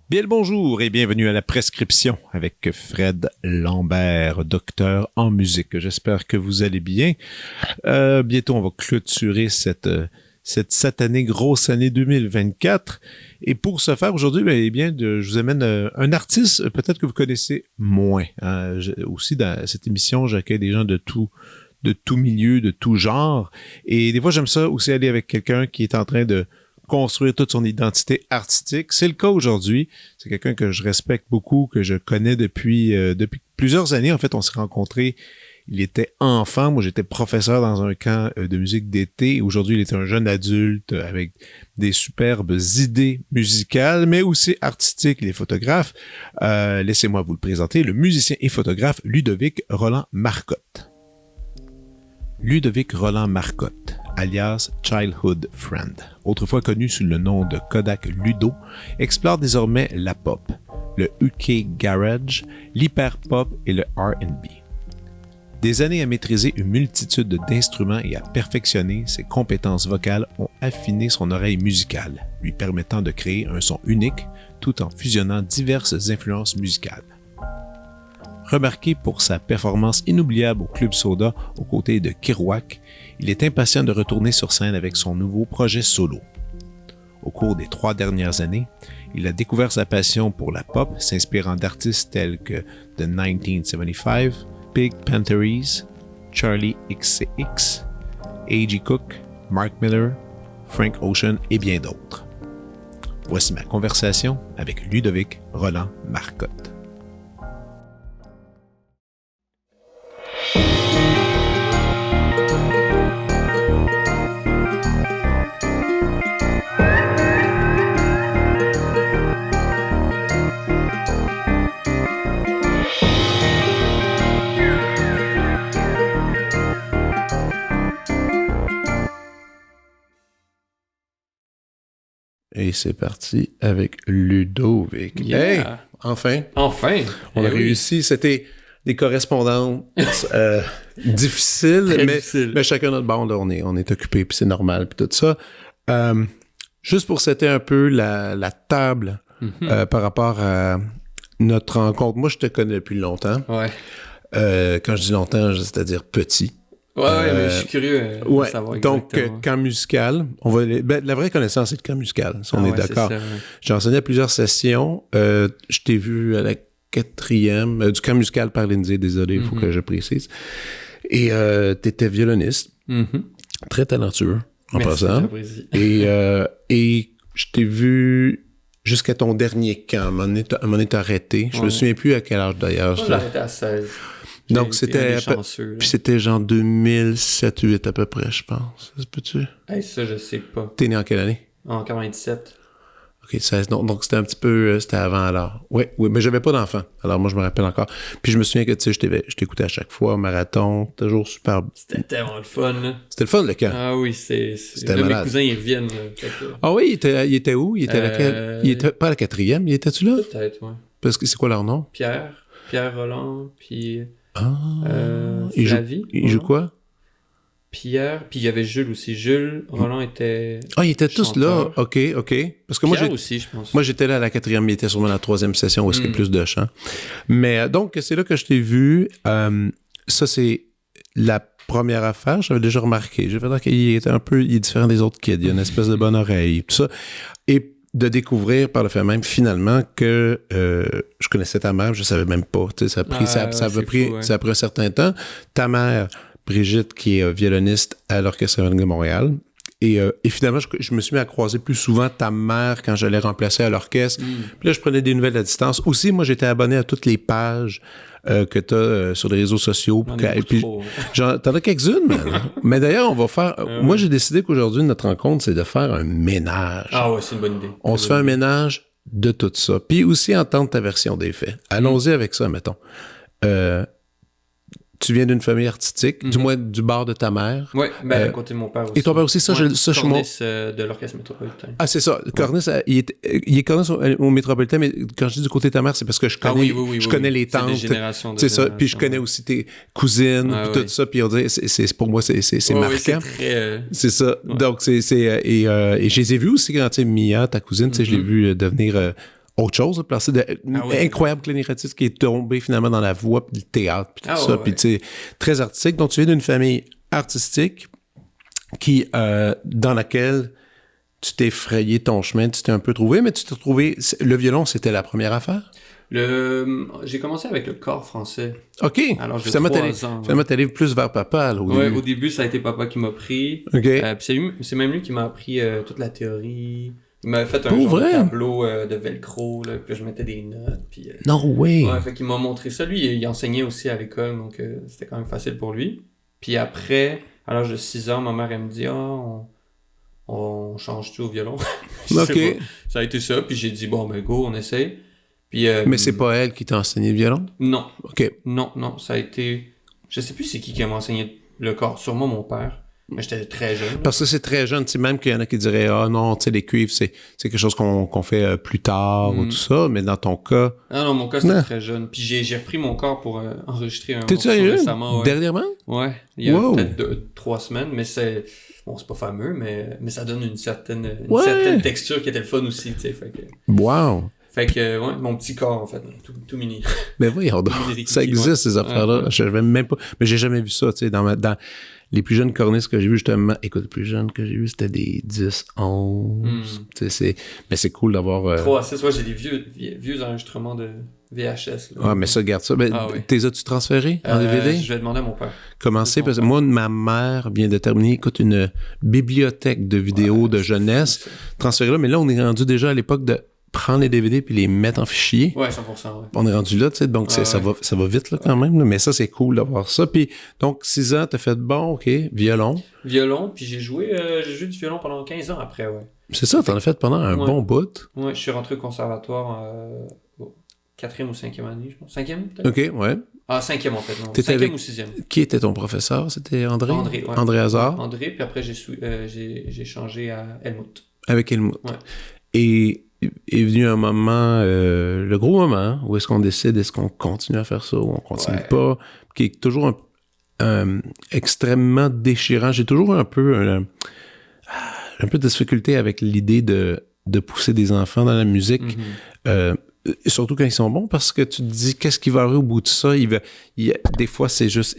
Bien le bonjour et bienvenue à la prescription avec Fred Lambert, docteur en musique. J'espère que vous allez bien. Bientôt, on va clôturer cette satanée grosse année 2024. Et pour ce faire aujourd'hui, je vous amène un artiste peut-être que vous connaissez moins. Aussi, dans cette émission, j'accueille des gens de tout milieu, de tout genre. Et des fois, j'aime ça aussi aller avec quelqu'un qui est en train de construire toute son identité artistique. C'est le cas aujourd'hui. C'est quelqu'un que je respecte beaucoup, que je connais depuis plusieurs années. En fait, on s'est rencontrés. Il était enfant. Moi, j'étais professeur dans un camp de musique d'été. Aujourd'hui, il est un jeune adulte avec des superbes idées musicales, mais aussi artistiques. Il est photographe. Laissez-moi vous le présenter. Le musicien et photographe Ludovic Roland Marcotte. Ludovic Roland Marcotte, alias Childhood Friend, autrefois connu sous le nom de Kodak Ludo, explore désormais la pop, le UK Garage, l'hyper-pop et le R&B. Des années à maîtriser une multitude d'instruments et à perfectionner ses compétences vocales ont affiné son oreille musicale, lui permettant de créer un son unique tout en fusionnant diverses influences musicales. Remarqué pour sa performance inoubliable au Club Soda aux côtés de Kerouac, il est impatient de retourner sur scène avec son nouveau projet solo. Au cours des 3 dernières années, il a découvert sa passion pour la pop, s'inspirant d'artistes tels que The 1975, Pink Panthers, Charlie XCX, A.G. Cook, Mark Miller, Frank Ocean et bien d'autres. Voici ma conversation avec Ludovic Roland Marcotte. Et c'est parti avec Ludovic. Yeah. Hey, enfin. Enfin. On a réussi. C'était des correspondances difficiles, mais chacun notre bande, là, on est occupé, puis c'est normal, puis tout ça. Juste pour setter un peu la table par rapport à notre rencontre. Moi, je te connais depuis longtemps. Ouais. Quand je dis longtemps, c'est-à-dire petit. Ouais, mais je suis curieux de savoir donc, exactement. camp musical, la vraie connaissance, c'est le camp musical, si on est d'accord. C'est ça, ouais. J'ai enseigné à plusieurs sessions. Je t'ai vu à la 4e du camp musical par Lindsay, désolé, il faut que je précise. Et t'étais violoniste, très talentueux, en passant. Et je t'ai vu jusqu'à ton dernier camp. À un moment donné, t'as arrêté. Je me souviens plus à quel âge, d'ailleurs. Moi, j'ai arrêté à 16. Donc, c'était puis c'était genre 2007-2008 à peu près, je pense. Ça se peut-tu? Hey, ça, je sais pas. T'es né en quelle année? En 97. OK, 16. Donc c'était un petit peu... c'était avant alors. Oui, mais j'avais pas d'enfant. Alors moi, je me rappelle encore. Puis je me souviens que, tu sais, je t'écoutais à chaque fois, au marathon, toujours super... C'était tellement le fun, là. C'était le fun, le camp. Ah oui, c'était là, malade. mes cousins, ils reviennent. Ah oui, il était où? Il était à laquelle? Il était pas à la 4e, il était-tu là? Peut-être, ouais. Parce que c'est quoi leur nom? Pierre Roland, puis... il joue quoi? Pierre, puis il y avait Jules aussi. Jules, Roland était... Ah, ils étaient tous là? OK. Parce que moi, Pierre aussi, je pense. Moi, j'étais là à la 4e, il était sûrement la 3e session où il y a plus de chant. Mais donc, c'est là que je t'ai vu. Ça, c'est la première affaire. J'avais déjà remarqué. J'ai fait qu'il était il est différent des autres kids. Il y a une espèce de bonne oreille, tout ça. Et de découvrir par le fait même, finalement, que je connaissais ta mère, je savais même pas. Tu sais, ça a pris un certain temps. Ta mère... Brigitte, qui est violoniste à l'Orchestre Philharmonique de Montréal. Et finalement, je me suis mis à croiser plus souvent ta mère quand j'allais remplacer à l'orchestre. Puis là, je prenais des nouvelles à distance. Aussi, moi, j'étais abonné à toutes les pages que tu as sur les réseaux sociaux. T'en as quelques-unes. Mais d'ailleurs, on va faire... moi, j'ai décidé qu'aujourd'hui, notre rencontre, c'est de faire un ménage. Ah ouais, c'est une bonne idée. On se fait un ménage de tout ça. Puis aussi entendre ta version des faits. Allons-y avec ça, mettons. tu viens d'une famille artistique, du moins du bord de ta mère. Oui, à côté de mon père aussi. Et ton père aussi, ça, ouais, je suis moi. De l'Orchestre Métropolitain. Ah, c'est ça. Cornice, il est Cornice au Métropolitain, mais quand je dis du côté de ta mère, c'est parce que je connais, je connais les tantes. C'est ça. Puis je connais aussi tes cousines, puis tout ça. Puis on dirait, pour moi, c'est marquant. Oui, c'est très... C'est ça. Ouais. Donc, et je les ai vus aussi quand, tu sais, Mia, ta cousine, tu sais, je l'ai vu devenir autre chose, placer incroyable clarinettiste qui est tombé finalement dans la voix, puis le théâtre, puis tout ça. Puis, tu sais, très artistique. Donc, tu viens d'une famille artistique qui, dans laquelle tu t'es frayé ton chemin, tu t'es un peu trouvé, mais tu t'es trouvé... Le violon, c'était la première affaire? J'ai commencé avec le chor français. OK. Alors, j'ai finalement, 3 ans. Finalement, t'allais plus vers papa, là, au début. Au début, ça a été papa qui m'a pris. OK. Puis c'est même lui qui m'a appris toute la théorie. Il m'avait fait un genre de tableau de velcro, là, puis je mettais des notes. Puis, no way! Ouais, fait qu'il m'a montré ça. Lui, il enseignait aussi à l'école, donc c'était quand même facile pour lui. Puis après, à l'âge de 6 ans, ma mère, elle me dit « on change-tu au violon? » OK. Ça a été ça, puis j'ai dit « Bon, ben go, on essaye. » Puis, mais c'est pas elle qui t'a enseigné le violon? Non. OK. Non, ça a été... Je sais plus c'est qui m'a enseigné le corps. Sûrement mon père. Mais j'étais très jeune. Parce que c'est très jeune. Tu sais, même qu'il y en a qui diraient « Ah non, tu sais, les cuivres, c'est quelque chose qu'on fait plus tard ou tout ça. » Mais dans ton cas... Ah non, mon cas, c'était très jeune. Puis j'ai repris mon corps pour enregistrer un morceau récemment. Ouais. Dernièrement? Ouais. Il y a peut-être 3 semaines, mais c'est... Bon, c'est pas fameux, mais ça donne une certaine texture qui était le fun aussi, tu sais. Fait que... Wow! Fait que, ouais, mon petit corps, en fait, tout mini. Ben voyons donc, ça existe, ces affaires-là. Je savais même pas, mais j'ai jamais vu ça, tu sais, dans les plus jeunes cornistes que j'ai vus, justement, écoute, les plus jeunes que j'ai vus, c'était des 10, 11, tu sais, mais c'est cool d'avoir... 3 à 6, ouais, j'ai des vieux enregistrements de VHS. Là. Ah, mais ça, garde ça. Ben, t'es as-tu transféré en DVD? Je vais demander à mon père. Commencer, parce que moi, ma mère vient de terminer, écoute, une bibliothèque de vidéos de jeunesse transférée là, mais là, on est rendu déjà à l'époque de prendre les DVD puis les mettre en fichier. Ouais, 100%, ouais. On est rendu là, tu sais, donc ça va vite là quand même, là, mais ça, c'est cool d'avoir ça. Puis, donc, 6 ans, t'as fait bon, OK, violon. Violon, puis j'ai joué du violon pendant 15 ans après, ouais. C'est ça, t'en as fait pendant un bon bout. Ouais, je suis rentré au conservatoire 4e ou 5e année, je pense. 5e, peut-être? OK, ouais. Ah, 5e en fait, non. 5e ou 6e. Qui était ton professeur? C'était André? André, ouais. André Hazard? André, puis après, j'ai changé à Helmut. Avec Helmut. Ouais. Et est venu un moment, le gros moment, où est-ce qu'on décide, est-ce qu'on continue à faire ça ou on continue pas, qui est toujours extrêmement déchirant. J'ai toujours un peu de difficulté avec l'idée de pousser des enfants dans la musique, surtout quand ils sont bons, parce que tu te dis, qu'est-ce qui va arriver au bout de ça? Des fois, c'est juste...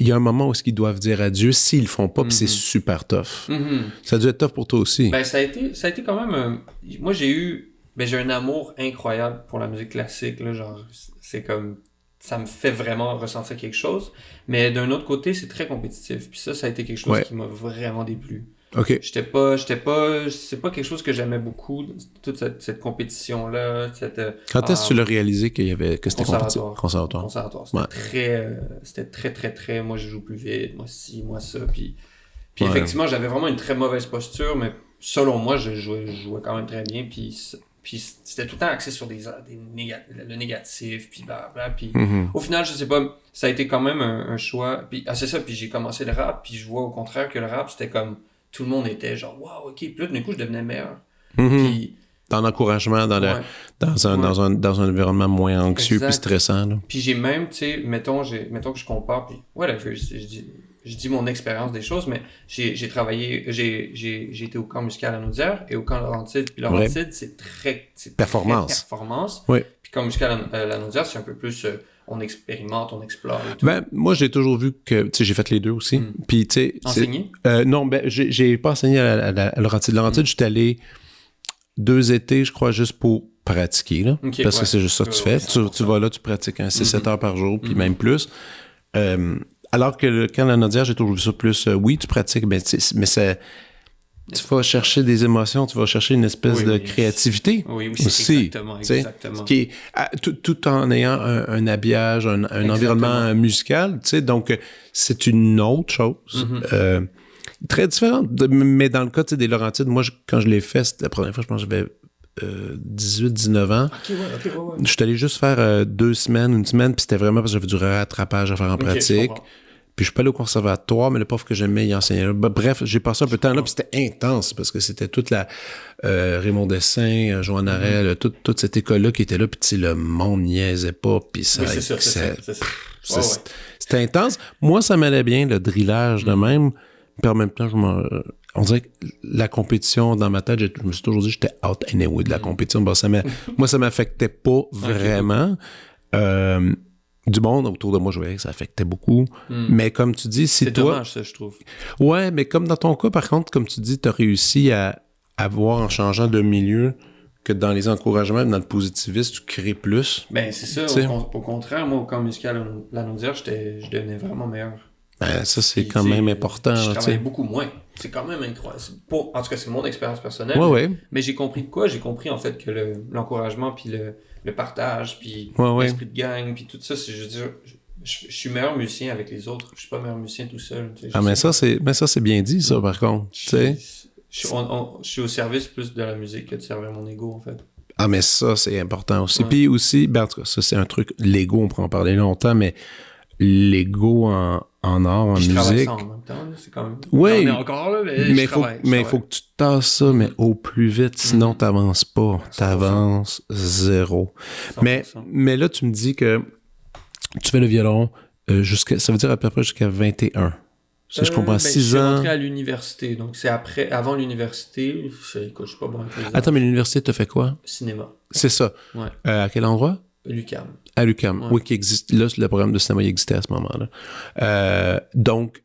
Il y a un moment où ils doivent dire adieu s'ils le font pas, puis c'est super tough. Ça a dû être tough pour toi aussi. Ben, ça a été quand même... Moi, j'ai un amour incroyable pour la musique classique, là, genre, c'est comme... Ça me fait vraiment ressentir quelque chose, mais d'un autre côté, c'est très compétitif, puis ça a été quelque chose qui m'a vraiment déplu. OK. C'est pas quelque chose que j'aimais beaucoup, toute cette compétition-là. Quand est-ce que tu l'as réalisé que c'était compétitif? Conservatoire. C'était très, très, très, moi je joue plus vite, moi ci, moi ça, puis effectivement, j'avais vraiment une très mauvaise posture, mais selon moi, je jouais quand même très bien, puis c'était tout le temps axé sur le négatif, puis blablabla, puis au final, je sais pas, ça a été quand même un choix, puis c'est ça, puis j'ai commencé le rap, puis je vois au contraire que le rap, c'était comme tout le monde était genre wow, ok, puis là d'un coup je devenais meilleur. Puis dans l'encouragement, dans un environnement moins anxieux puis stressant là. Puis j'ai même, tu sais, mettons que je compare, puis whatever, je dis mon expérience des choses, mais j'ai travaillé, j'ai été au camp musical à Naudière et au camp Laurentide, puis Laurentide c'est performance. Oui. Puis camp musical à Naudière c'est un peu plus on expérimente, on explore et tout. Ben, moi, j'ai toujours vu que, tu sais, j'ai fait les deux aussi. Puis, tu sais... Enseigné? Non, ben, j'ai pas enseigné à Laurentide. Laurentide, j'étais allé 2 étés, je crois, juste pour pratiquer, là. Okay, parce que c'est juste ça que tu fais. Tu vas là, tu pratiques 6-7 heures par jour, puis même plus. Alors que quand la Naudière, j'ai toujours vu ça plus, oui, tu pratiques, mais ça... Tu vas chercher des émotions, tu vas chercher une espèce de créativité. Oui, aussi, exactement. Qui est, tout en ayant un habillage, un environnement musical, tu sais, donc c'est une autre chose. Très différente. Mais dans le cas des Laurentides, moi, quand je l'ai fait, c'était la première fois, je pense que j'avais 18-19 ans. Ouais. Je suis allé juste faire 2 semaines, une semaine, puis c'était vraiment parce que j'avais du rattrapage à faire en pratique. Puis je suis pas allé au conservatoire, mais le prof que j'aimais, il enseignait là. Bref, j'ai passé un peu de temps là, puis c'était intense, parce que c'était toute la Raymond Dessin, Joanne Harel, toute cette école-là qui était là, puis le monde niaisait pas, puis ça... Oui, c'est ça. C'était intense. Moi, ça m'allait bien, le drillage de même, puis en même temps, on dirait que la compétition, dans ma tête, je me suis toujours dit que j'étais out anyway de la compétition. Bon, moi, ça m'affectait pas vraiment. Du monde autour de moi, je voyais que ça affectait beaucoup. Mais comme tu dis, si c'est toi... dommage, ça, je trouve. Ouais, mais comme dans ton cas, par contre, comme tu dis, tu as réussi à voir en changeant de milieu que dans les encouragements, dans le positivisme, tu crées plus. Ben, c'est ça. Au contraire, moi, au camp musical La Naudière, je devenais vraiment meilleur. Ben, ça, c'est quand même important. Je travaillais beaucoup moins. C'est quand même incroyable. En tout cas, c'est mon expérience personnelle. Ouais. Mais j'ai compris de quoi? J'ai compris, en fait, que l'encouragement, puis le partage, puis l'esprit de gang, puis tout ça, c'est, je veux dire, je suis meilleur musicien avec les autres. Je suis pas meilleur musicien tout seul. Mais ça, c'est bien dit, ça, par contre. Je suis au service plus de la musique que de servir mon ego, en fait. Ah, mais ça, c'est important aussi. Puis aussi, ben, en tout cas, ça, c'est un truc, l'ego, on pourrait en parler longtemps, mais l'ego en art, en musique. Travaille ça en même temps, là, c'est quand même... Oui, on est encore là, mais il faut que tu tasses ça, mais au plus vite, sinon t'avances pas. T'avances 0. 100%. Mais là, tu me dis que tu fais le violon ça veut dire à peu près jusqu'à 21. Si je comprends, 6 ans... Je suis rentré à l'université, donc c'est avant l'université. Écoute, je suis pas bon avec les ans. Attends, mais l'université, t'as fait quoi? Cinéma. C'est ça. Ouais. À quel endroit? l'UQAM. À l'UQAM, oui, qui existe. Là, le programme de cinéma, il existait à ce moment-là. Donc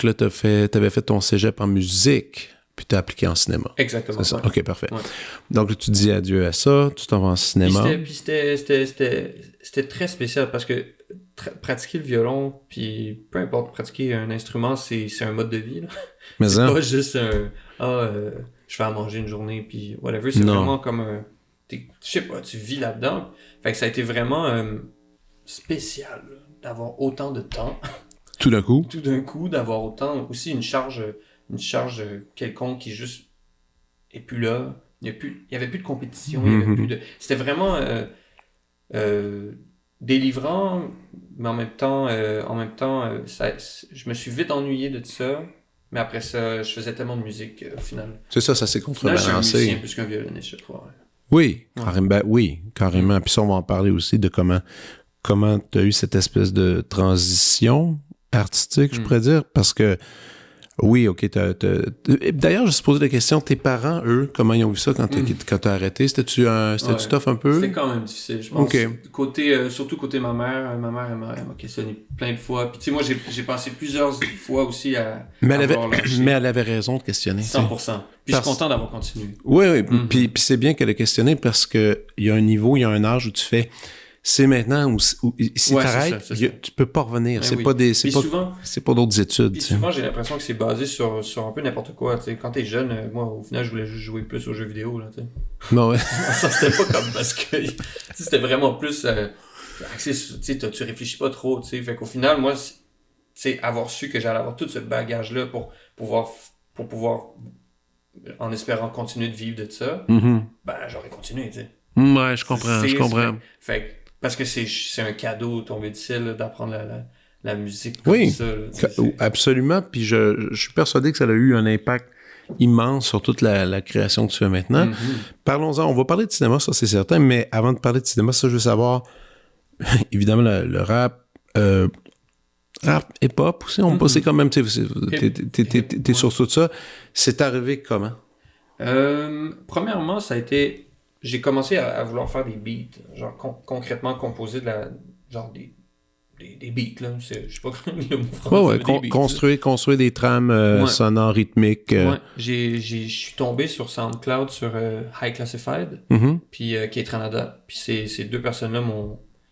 là, t'avais fait ton cégep en musique, puis t'as appliqué en cinéma. Exactement. C'est ça? Ouais. OK, parfait. Ouais. Donc, là, tu dis adieu à ça, tu t'en vas en cinéma. Puis c'était très spécial parce que pratiquer le violon, puis peu importe, pratiquer un instrument, c'est un mode de vie. Là. Mais c'est pas juste je vais à manger une journée, puis whatever. C'est vraiment comme je sais pas, tu vis là-dedans. Fait que ça a été vraiment spécial là, d'avoir autant de temps. Tout d'un coup? Tout d'un coup, d'avoir autant... Aussi une charge quelconque qui juste est plus là. Il y avait plus de compétition. Il y avait plus de... C'était vraiment délivrant, mais en même temps, je me suis vite ennuyé de tout ça. Mais après ça, je faisais tellement de musique au final. C'est ça s'est contrebalancé. Là, je suis un musicien plus qu'un violoniste, je crois. Oui, carrément. Puis ça, on va en parler aussi de comment tu as eu cette espèce de transition artistique, je pourrais dire, parce que oui, OK, d'ailleurs, je me suis posé la question, tes parents, eux, comment ils ont vu ça quand t'as arrêté? C'était-tu tough un peu? C'était quand même difficile, je pense. Surtout côté ma mère. Ma mère, elle m'a questionné plein de fois. Puis tu sais, moi, j'ai passé plusieurs fois aussi à mais elle avait raison de questionner. 100%. Puis je suis content d'avoir continué. Oui. Puis c'est bien qu'elle ait questionné parce qu'il y a un niveau, il y a un âge où tu fais... C'est maintenant où si t'arrêtes, tu peux pas revenir. C'est pas d'autres études. Puis souvent, j'ai l'impression que c'est basé sur un peu n'importe quoi. T'sais. Quand t'es jeune, moi, au final, je voulais juste jouer plus aux jeux vidéo. Là, non, ouais. Ça, c'était pas comme parce que c'était vraiment plus axé sur, tu réfléchis pas trop. Fait qu'au final, moi, avoir su que j'allais avoir tout ce bagage-là pour pouvoir, en espérant continuer de vivre de ça, ben, j'aurais continué. T'sais. Ouais, je comprends. Fait parce que c'est un cadeau tombé du ciel là, d'apprendre la musique comme ça. Là, absolument. Puis je suis persuadé que ça a eu un impact immense sur toute la création que tu fais maintenant. Parlons-en. On va parler de cinéma, ça c'est certain, mais avant de parler de cinéma, ça je veux savoir, évidemment, le rap, hip-hop aussi, c'est quand même, t'es sur tout ça. C'est arrivé comment? Premièrement, ça a été... J'ai commencé à vouloir faire des beats, genre concrètement composer des beats, là. Je sais pas comment le mot français. Construire des trames sonores, rythmiques. Ouais, je suis tombé sur SoundCloud, sur High Classified, puis Kate Ranada. Puis ces deux personnes-là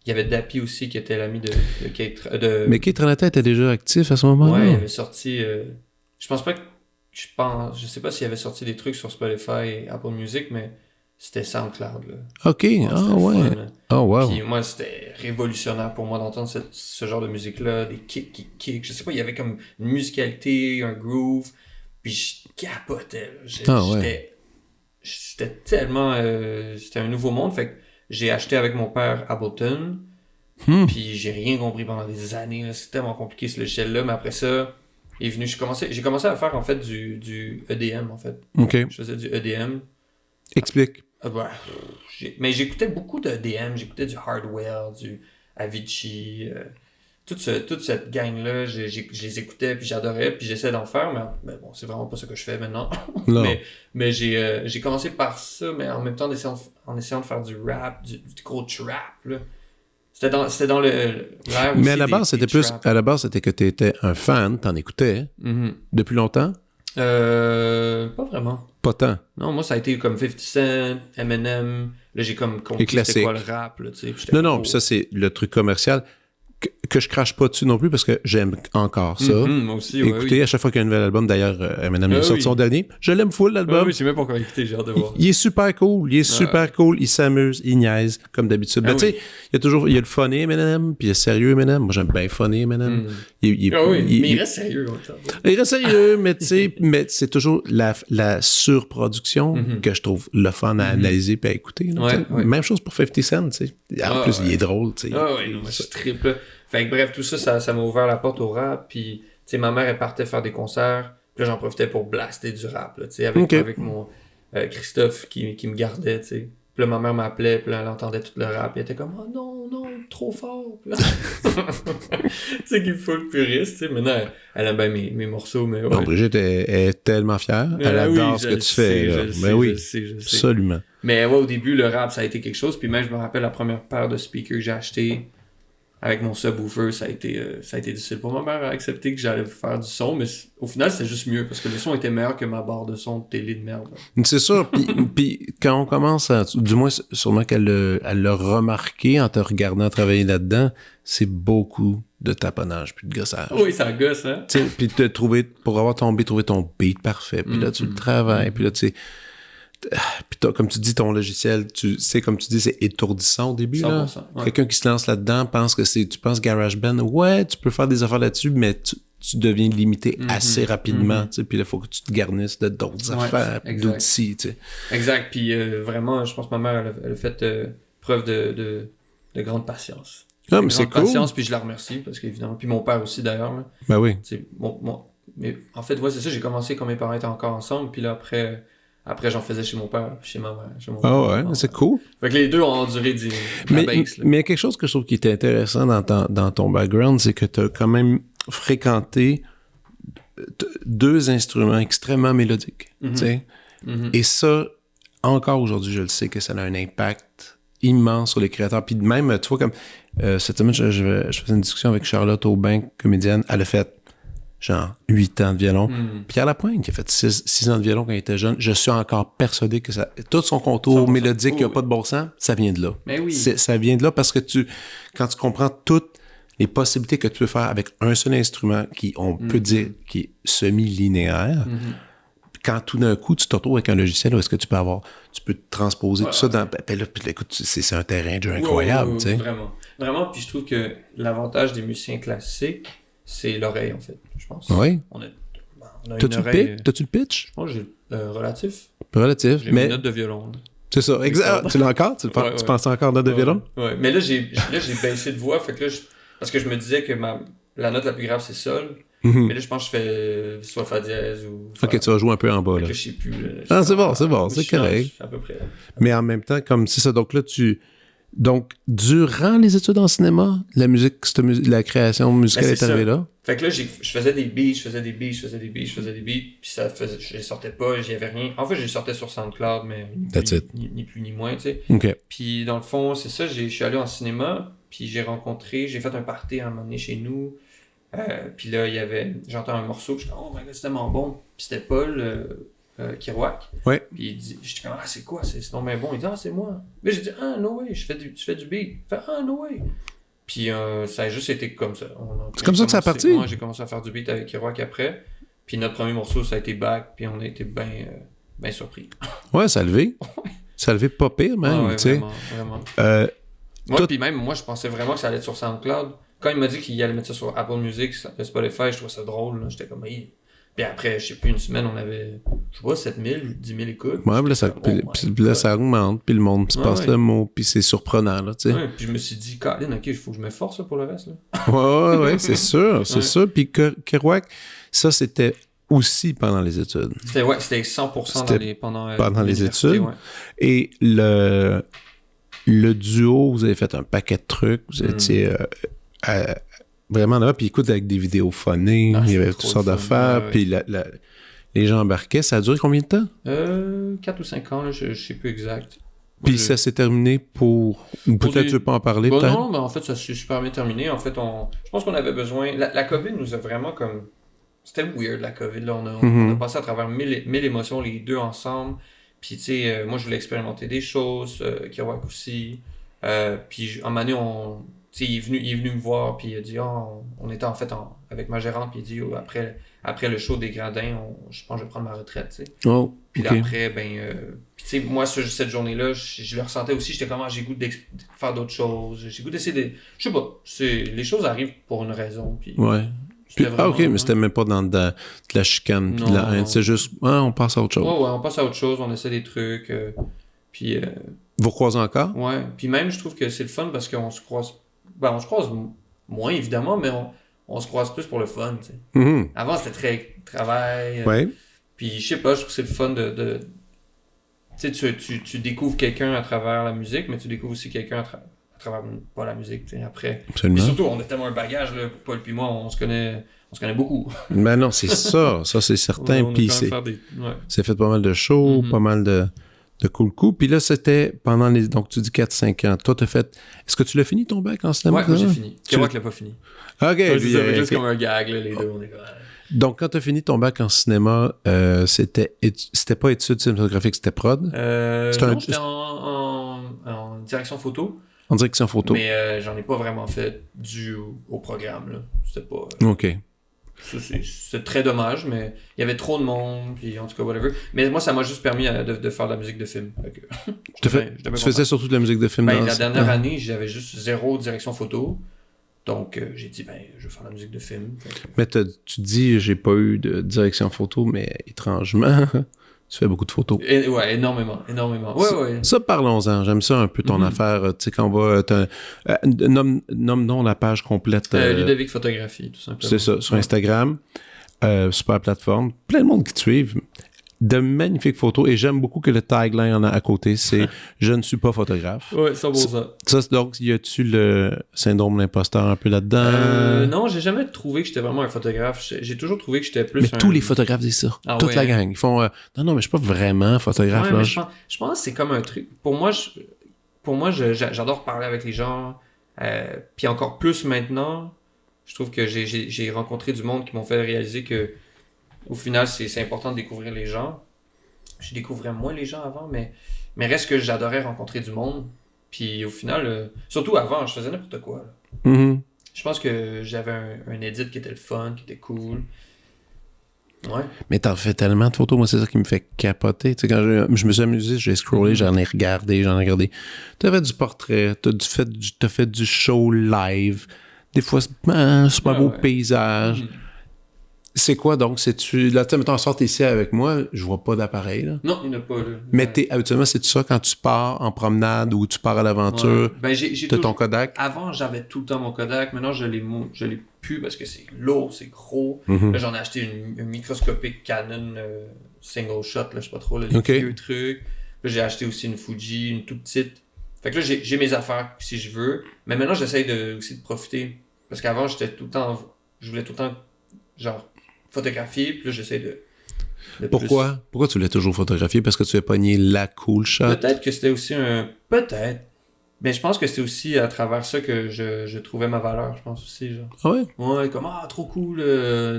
Il y avait Dappy aussi qui était l'ami de Kate... Mais Kate Ranada était déjà actif à ce moment-là? Ouais, il avait sorti... je sais pas s'il avait sorti des trucs sur Spotify et Apple Music, mais... C'était SoundCloud, là. OK, ouais. Oh, wow. Puis moi, c'était révolutionnaire pour moi d'entendre ce genre de musique-là, des kicks qui kick. Je sais pas, il y avait comme une musicalité, un groove. Puis je capotais, là. c'était tellement... c'était un nouveau monde, fait que j'ai acheté avec mon père Ableton, puis j'ai rien compris pendant des années, là. C'est tellement compliqué ce logiciel-là, mais après ça, il est venu, j'ai commencé à faire en fait du EDM, en fait. OK. Je faisais du EDM. Explique. Mais j'écoutais beaucoup de EDM, j'écoutais du Hardwell, du Avicii, toute cette gang-là, je les écoutais, puis j'adorais, puis j'essayais d'en faire, mais bon, c'est vraiment pas ce que je fais maintenant. Non. mais j'ai commencé par ça, mais en même temps en essayant de faire du rap, du gros trap, là. C'était dans l'air aussi. Mais à la base, c'était que tu étais un fan, t'en écoutais depuis longtemps? Pas vraiment. Pas tant. Non, moi, ça a été comme 50 Cent, Eminem. Là, j'ai comme compris c'était quoi le rap, là, tu sais. Non, puis ça, c'est le truc commercial que je crache pas dessus non plus parce que j'aime encore ça. Moi aussi, écoutez, à chaque fois qu'il y a un nouvel album, d'ailleurs, Eminem a sorti son dernier, je l'aime full, l'album. Oui, je sais même pas encore écouter, j'ai hâte de voir. Il est super cool, il s'amuse, il niaise, comme d'habitude. Tu sais, il y a le funny Eminem, puis il y a le sérieux Eminem. Moi, j'aime bien funny Eminem. Mais il reste sérieux. Il reste sérieux, mais tu sais, c'est toujours la surproduction que je trouve le fun à analyser puis à écouter. Là, même chose pour 50 Cent, tu sais. En plus, il est drôle, tu sais. Ah oui, moi, je triple. Fait que bref, tout ça m'a ouvert la porte au rap, puis tu sais, ma mère, elle partait faire des concerts, puis là, j'en profitais pour blaster du rap, là, tu sais, avec mon Christophe qui me gardait, tu sais. Puis là, ma mère m'appelait, puis là, elle entendait tout le rap, puis elle était comme « Oh non, trop fort! » Tu sais, qu'il faut le puriste, tu sais. Maintenant, elle aime bien mes morceaux, mais ouais. Non, Brigitte est tellement fière. Elle adore ce que tu fais. Je sais. Absolument. Mais ouais, au début, le rap, ça a été quelque chose, puis même, je me rappelle la première paire de speakers que j'ai acheté avec mon subwoofer, ça a été difficile pour ma mère à accepter que j'allais faire du son, mais au final, c'était juste mieux, parce que le son était meilleur que ma barre de son de télé de merde. C'est sûr, puis quand on commence à... Du moins, sûrement qu'elle l'a remarqué en te regardant travailler là-dedans, c'est beaucoup de taponnage puis de gossage. Oui, ça gosse, hein? Puis trouver ton beat parfait, puis là, tu le travailles, puis là, tu sais... Puis comme tu dis, ton logiciel, tu sais, comme tu dis, c'est étourdissant au début. 100%, là. Ouais. Quelqu'un qui se lance là-dedans pense que tu penses GarageBand, ouais, tu peux faire des affaires là-dessus, mais tu deviens limité assez rapidement. Puis là, il faut que tu te garnisses d'autres affaires, d'outils. Tu sais. Exact. Puis vraiment, je pense que ma mère, elle a fait preuve de grande patience. Ah, mais c'est cool. Patience, puis je la remercie, parce qu'évidemment. Puis mon père aussi, d'ailleurs. Là. Ben oui. Mais en fait, ouais, c'est ça, j'ai commencé quand mes parents étaient encore ensemble, puis là, après, j'en faisais chez mon père, chez ma mère. Ah ouais, c'est cool. Fait que les deux ont enduré mais il y a quelque chose que je trouve qui est intéressant dans ton background, c'est que tu as quand même fréquenté deux instruments extrêmement mélodiques. Et ça, encore aujourd'hui, je le sais que ça a un impact immense sur les créateurs. Puis même, tu vois, comme cette semaine, je faisais une discussion avec Charlotte Aubin, comédienne. Elle a fait genre 8 ans de violon. Pierre Lapointe, qui a fait 6 ans de violon quand il était jeune, je suis encore persuadé que tout son contour mélodique qui n'a pas de bon sens, ça vient de là. Mais oui. Ça vient de là parce que quand tu comprends toutes les possibilités que tu peux faire avec un seul instrument on peut dire qui est semi-linéaire, quand tout d'un coup, tu te retrouves avec un logiciel où est-ce que tu peux transposer tout ça dans... Ben là, écoute, c'est un terrain de jeu incroyable, tu sais. Vraiment, puis je trouve que l'avantage des musiciens classiques, c'est l'oreille, en fait, je pense. Oui. On a T'as-tu une oreille... T'as-tu le pitch? Je pense que j'ai relatif. Relatif, j'ai mes notes de violon. Là. C'est ça, exact. Tu l'as encore? Tu penses encore notes de violon? Oui, mais là, j'ai baissé de voix, fait que là, parce que je me disais que la note la plus grave, c'est sol. Mais là, je pense que je fais soit fa dièse ou... Ok, tu vas jouer un peu en bas, là. Je sais plus, là. C'est bon, c'est correct. À peu près. Mais en même temps, comme c'est ça, donc là, donc, durant les études en cinéma, la création musicale est arrivée là? Fait que là, je faisais des beats, puis je les sortais pas, j'y avais rien. En fait, je les sortais sur SoundCloud, mais ni plus ni moins, tu sais. Okay. Puis dans le fond, c'est ça, je suis allé en cinéma, puis j'ai fait un party à un moment donné chez nous. Puis là, j'entends un morceau, puis je dis « Oh my God, c'est tellement bon! » Puis c'était Paul Kirouac. Ouais. Puis je dis « Ah, c'est quoi? C'est donc bien bon. » Il dit « Ah, c'est moi. » Mais j'ai dit « Ah, no way, tu fais du beat. » Il fait « Ah, no way. » Puis ça a juste été comme ça. C'est comme ça que ça a parti? Moi, j'ai commencé à faire du beat avec Kirouac après. Puis notre premier morceau, ça a été Back, puis on a été bien surpris. Ouais, ça a levé. Ça a levé pas pire, même, tu sais. Vraiment. Puis même, moi, je pensais vraiment que ça allait être sur SoundCloud. Quand il m'a dit qu'il allait mettre ça sur Apple Music, Spotify, je trouvais ça drôle. Là. J'étais comme, Puis après, je sais plus, une semaine, on avait, je sais pas, 7000, 10 000 écoutes. Ouais, puis là, ça augmente, puis le monde se passe le mot, puis c'est surprenant, là, tu sais. Ouais, puis je me suis dit, Colin, ok, il faut que je me force là, pour le reste, là. Ouais, c'est sûr, c'est sûr. Puis Kerouac, ça, c'était aussi pendant les études. C'était 100% pendant les études. Ouais. Et le duo, vous avez fait un paquet de trucs, vous étiez vraiment là, puis écoute, avec des vidéos phonées, il y avait toutes sortes d'affaires, puis les gens embarquaient. Ça a duré combien de temps? 4 ou 5 ans, là, je sais plus exact. Puis ça s'est terminé pour... Peut-être tu veux pas en parler, peut-être? Non, mais en fait, ça s'est super bien terminé. En fait, je pense qu'on avait besoin... La COVID nous a vraiment comme... C'était weird, la COVID. Là. On a passé à travers 1000 émotions, les deux ensemble. Puis, tu sais, moi, je voulais expérimenter des choses. Kerouac aussi. Puis, un moment donné, il est venu me voir. Puis, il a dit, on était en fait avec ma gérante. Puis, il dit, après le show des Gradins, je pense que je vais prendre ma retraite, tu sais. Oh, puis okay. après, puis tu sais, moi, cette journée-là, je le ressentais aussi. J'étais comme, j'ai goût de faire d'autres choses. J'ai goût d'essayer de... Je sais pas, les choses arrivent pour une raison. Puis, ouais. Puis, ok, mais c'était même pas dans de la chicane puis de la haine. C'est juste, on passe à autre chose. Ouais, on passe à autre chose, on essaie des trucs. Puis... Vous croisez encore? Ouais. Puis même, je trouve que c'est le fun parce qu'on se croise... on se croise moins, évidemment, mais on se croise plus pour le fun, tu sais. Mm-hmm. Avant, c'était très travail. Ouais. Puis, je sais pas, je trouve que c'est le fun de tu sais, tu découvres quelqu'un à travers la musique, mais tu découvres aussi quelqu'un à travers pas la musique, tu sais, après. Absolument. Et surtout, on a tellement un bagage, là, Paul puis moi, on se connaît beaucoup. Ben non, c'est ça c'est certain. Puis c'est fait pas mal de shows, pas mal de cool coups. Puis là, c'était pendant les... Donc, tu dis 4-5 ans. Toi, t'as fait... Est-ce que tu l'as fini, ton bac en cinéma? Ouais, moi, j'ai fini. Kerouac l'a pas fini. OK. C'était juste comme un gag, là, les deux, on est comme... Donc, quand tu as fini ton bac en cinéma, c'était pas études cinématographiques, c'était prod? C'était en direction photo. En direction photo. Mais j'en ai pas vraiment fait dû au programme, là. C'était pas... OK. C'est très dommage, mais il y avait trop de monde, puis en tout cas, whatever. Mais moi, ça m'a juste permis de faire de la musique de film. Tu faisais surtout de la musique de film? La dernière année, j'avais juste 0 direction photo. Donc, j'ai dit, je vais faire de la musique de film. Mais tu dis, j'ai pas eu de direction photo, mais étrangement, tu fais beaucoup de photos. Ouais, énormément. Ouais. Ça, parlons-en. J'aime ça un peu ton affaire. Tu sais, quand on va... nomme la page complète. Ludovic Photographie, tout simplement. C'est ça, sur Instagram. Super plateforme. Plein de monde qui te suivent. De magnifiques photos. Et j'aime beaucoup que le tagline en a à côté, c'est « Je ne suis pas photographe ». Ouais, c'est beau ça. Ça, donc, y a-tu le syndrome de l'imposteur un peu là-dedans? Non, j'ai jamais trouvé que j'étais vraiment un photographe. J'ai toujours trouvé que j'étais plus mais tous les photographes disent ça. Toute la gang. Ils font non, mais je suis pas vraiment photographe. Ouais, là, je pense que c'est comme un truc. Pour moi, j'adore parler avec les gens. Puis encore plus maintenant, je trouve que j'ai rencontré du monde qui m'ont fait réaliser que au final, c'est important de découvrir les gens. Je découvrais moins les gens avant, mais reste que j'adorais rencontrer du monde. Puis au final, surtout avant, je faisais n'importe quoi. Mm-hmm. Je pense que j'avais un edit qui était le fun, qui était cool. Ouais. Mais t'en fais tellement de photos, moi c'est ça qui me fait capoter. Tu sais, quand je me suis amusé, j'ai scrollé, j'en ai regardé. T'as fait du portrait, t'as fait du show live. Des fois, c'est pas beau paysage. C'est quoi donc? C'est-tu... Là, tu sais, mettons, sors ici avec moi, je vois pas d'appareil, là. Non, il n'y en a pas, là. Mais habituellement, c'est-tu ça quand tu pars en promenade ou tu pars à l'aventure? Ouais. T'as ton Kodak? Avant, j'avais tout le temps mon Kodak. Maintenant, je l'ai plus parce que c'est lourd, c'est gros. Mm-hmm. Là, j'en ai acheté une microscopique Canon single shot, là, je sais pas trop, là, les vieux trucs. Là, j'ai acheté aussi une Fuji, une toute petite. Fait que là, j'ai mes affaires si je veux. Mais maintenant, j'essaye aussi de profiter. Parce qu'avant, je voulais tout le temps, genre, photographier, puis là, j'essaie de Pourquoi? plus... Pourquoi tu voulais toujours photographier? Parce que tu as pogné la cool shot? Peut-être que c'était aussi Peut-être. Mais je pense que c'était aussi à travers ça que je trouvais ma valeur, je pense aussi, genre. Ah ouais? Ouais, comme, trop cool,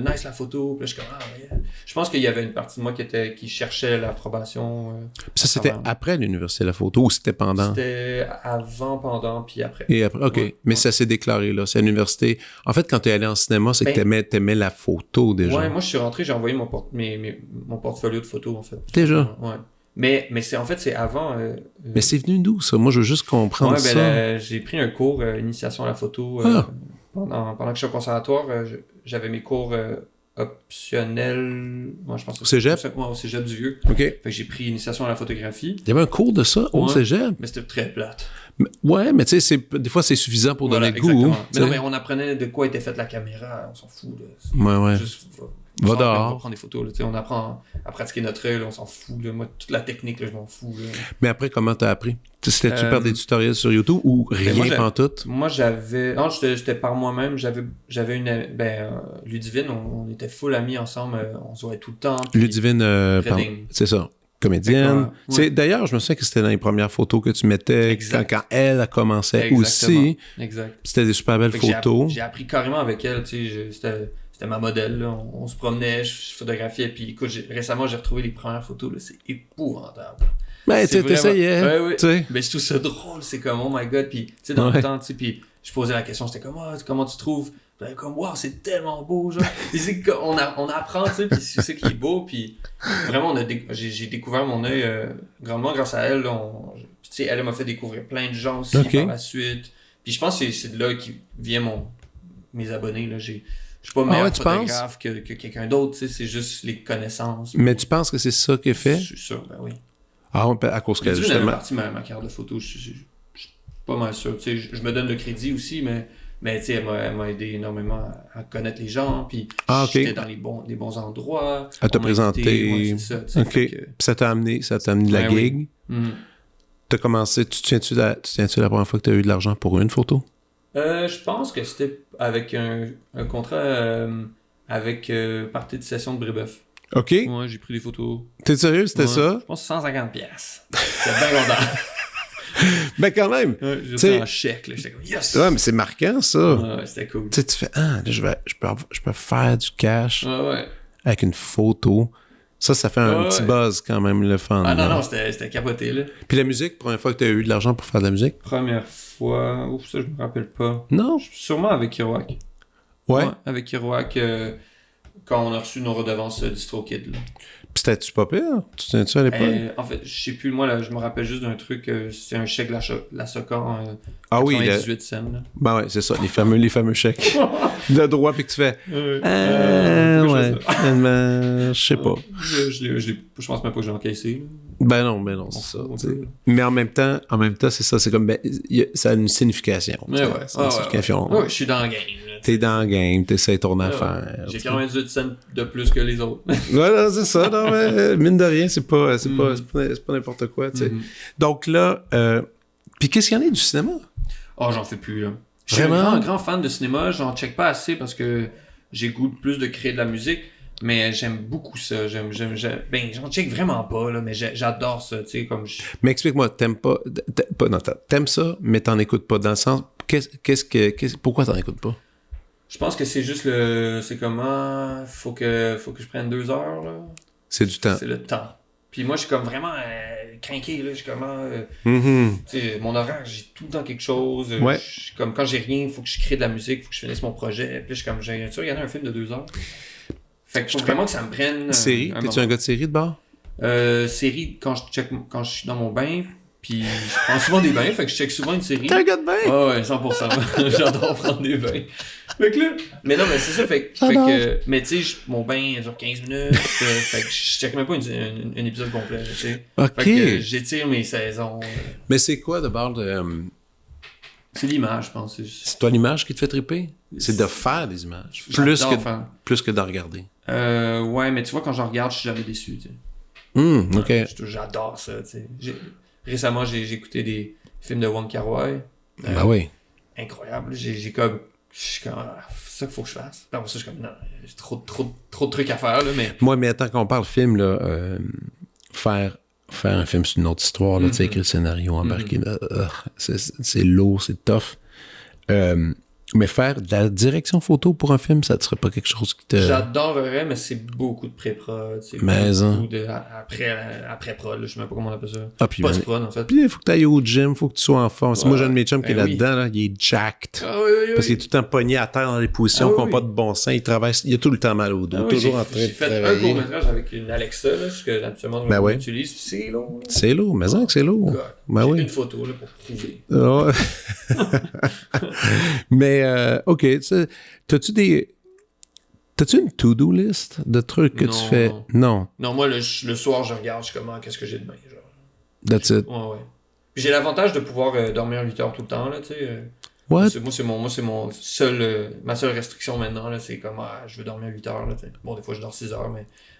nice la photo. Puis là, je suis comme, yeah. Je pense qu'il y avait une partie de moi qui cherchait l'approbation. Ça, c'était après l'université de la photo ou c'était pendant? C'était avant, pendant, puis après. Et après, OK. Ouais, mais ça s'est déclaré, là. C'est à l'université. En fait, quand t'es allé en cinéma, c'est que t'aimais la photo, déjà. Ouais, moi, je suis rentré, j'ai envoyé mon portfolio de photos, en fait. Déjà? Ouais. Mais c'est avant... mais c'est venu d'où, ça? Moi, je veux juste comprendre ça. Là, j'ai pris un cours initiation à la photo pendant que je suis au conservatoire. J'avais mes cours optionnel. Moi, je pense que Au cégep? Ouais, au cégep du Vieux. OK. Fait que j'ai pris initiation à la photographie. Il y avait un cours de ça au cégep? Mais c'était très plate. Ouais, mais tu sais, des fois, c'est suffisant pour donner le goût. Exactement. Mais non, mais on apprenait de quoi était faite la caméra. On s'en fout. Là. Ouais. Juste, Va on dehors. va prendre des photos. Là, on apprend à pratiquer notre œil. On s'en fout. Là. Moi, toute la technique, là, je m'en fous. Là. Mais après, comment t'as appris? C'était-tu par des tutoriels sur YouTube ou rien pantoute? Moi, j'avais... Non, j'étais par moi-même. J'avais une... Ludivine, on était full amis ensemble. On se voyait tout le temps. Ludivine, c'est ça. Comédienne. Ouais. D'ailleurs, je me souviens que c'était dans les premières photos que tu mettais quand elle a commencé aussi. Exact. C'était des super belles photos. J'ai appris carrément avec elle. C'était ma modèle. Là. On se promenait, je photographiais. Puis écoute, récemment, j'ai retrouvé les premières photos. Là. C'est épouvantable. Ben, tu t'essayais. Ouais. Mais je trouve ça drôle. C'est comme, oh my god. Puis, tu sais, dans le temps, tu sais, puis je posais la question, c'était comme, comment tu trouves? Comme, wow, c'est tellement beau, genre. Puis c'est qu'on apprend, tu sais, puis c'est ça qui est beau. Puis vraiment, j'ai découvert mon œil grandement grâce à elle. Tu sais, elle m'a fait découvrir plein de gens aussi par la suite. Puis je pense que c'est de là qui vient mes abonnés, là. Je suis pas meilleur photographe que quelqu'un d'autre, tu sais, c'est juste les connaissances. Mais tu penses que c'est ça qui est fait? Je suis sûr, ben oui. Ah, à cause qu'elle, justement... Elle a parti ma carte de photo, je suis pas mal sûr. Tu sais, je me donne le crédit aussi, mais tu sais, elle m'a aidé énormément à connaître les gens, puis j'étais dans les bons endroits. À te présenter. C'est ça, OK. Puis ça t'a amené de la gig. Oui. T'as commencé, tu tiens-tu la première fois que t'as eu de l'argent pour une photo? Je pense que c'était avec un contrat avec partie de session de Brébeuf. OK. Ouais, j'ai pris des photos. T'es sérieux, c'était ça? Je pense 150$. C'était bien content. Mais quand même. Ouais, j'étais en chèque, là. J'étais comme, yes! Ouais, mais c'est marquant, ça. Ouais, c'était cool. Tu sais, tu fais, là, je peux faire du cash ouais. avec une photo. Ça fait un petit buzz quand même, le fun. Ah non, c'était capoté, là. Puis la musique, première fois que tu as eu de l'argent pour faire de la musique? Première fois... Ouf, ça, je me rappelle pas. Non? Sûrement avec Kerouac. Ouais? Avec Kerouac, quand on a reçu nos redevances DistroKid, là. Puis c'était-tu pas pire? Tu tiens-tu à l'époque? En fait, je sais plus, moi, là, je me rappelle juste d'un truc, c'est un chèque la Soca, 98 cents, là. Ben ouais, c'est ça, les fameux chèques de droit, puis que tu fais... ouais, finalement, je sais pas. Je pense même pas que j'ai encaissé, là. Ben non, c'est ça. Mais en même temps, c'est ça, c'est comme, ça a une signification. Ouais, ça a une signification. Ouais, je suis dans le game, là. T'es dans le game, t'essaies ton affaire. J'ai 98 cents de plus que les autres. Voilà, c'est ça. Non, mais mine de rien, c'est pas n'importe quoi, tu sais. Donc là, puis qu'est-ce qu'il y en a du cinéma? Oh, j'en fais plus, là. Je suis un grand fan de cinéma. J'en check pas assez parce que j'ai goût plus de créer de la musique. Mais j'aime beaucoup ça. Ben, j'en check vraiment pas, là, mais j'adore ça, tu sais, comme... Mais explique-moi, t'aimes ça, mais t'en écoutes pas. Dans le sens, pourquoi t'en écoutes pas? Je pense que c'est juste c'est comment... Faut que je prenne 2 heures, là. C'est du temps. C'est le temps. Puis moi, je suis comme vraiment craqué, là. Je suis comment... tu sais, mon horaire, j'ai tout le temps quelque chose. Ouais. Comme quand j'ai rien, il faut que je crée de la musique, il faut que je finisse mon projet. Puis je suis comme, j'ai regardé un film de 2 heures. Fait que faut vraiment que ça me prenne... Série? T'es-tu un gars de série de bord? Série, quand je suis dans mon bain... Puis je prends souvent des bains, fait que je check souvent une série. T'es un gars de bain? Ah ouais, 100%. J'adore prendre des bains. Fait que là... Mais non, mais c'est ça, fait que... Mais tu sais, mon bain dure 15 minutes, fait que je check même pas un épisode complet, tu sais. OK. Fait que j'étire mes saisons. Mais c'est quoi de bord de... C'est l'image, je pense. C'est toi l'image qui te fait triper? C'est de faire des images. Plus que d'en regarder. Ouais, mais tu vois, quand j'en regarde, je suis jamais déçu, tu sais. OK. J'adore ça, tu sais. Récemment, j'ai écouté des films de Wong Kar-wai. Ben oui. Incroyable. Je suis comme, c'est ça qu'il faut que je fasse. Puis après ça, je suis comme, non, j'ai trop de trucs à faire, là, mais... Moi, mais attends qu'on parle film, là, faire un film sur une autre histoire, là, tu sais, écrire le scénario, embarquer, là, c'est lourd, c'est tough. Mais faire de la direction photo pour un film, ça ne serait pas quelque chose qui te... J'adorerais, mais c'est beaucoup de pré-prod. C'est beaucoup de après-prod, je ne sais même pas comment on appelle ça. Ah, puis post-prod, en fait. Puis il faut que tu ailles au gym, il faut que tu sois en forme. Ouais. Moi, j'ai un de mes chums qui est là-dedans, là, il est jacked. Ah, oui. Parce qu'il est tout le temps pogné à terre dans des positions qui n'ont pas de bon sens. Il a tout le temps mal au dos, toujours en train de travailler. J'ai fait un court-métrage avec une Alexa, là, ce que habituellement on utilise. C'est lourd. C'est lourd, mais que c'est lourd. J'ai une photo là, pour prouver. Mais, OK, t'as-tu des... T'as-tu une to-do list de trucs que tu fais? Non. Non, moi, le soir, je regarde, je suis comme, qu'est-ce que j'ai demain, genre. That's it. Ouais. Puis j'ai l'avantage de pouvoir dormir 8 heures tout le temps, là, tu sais. What? Moi, c'est mon seul, ma seule restriction maintenant, là, c'est comme, je veux dormir 8 heures, là, tu sais. Bon, des fois, je dors 6 heures,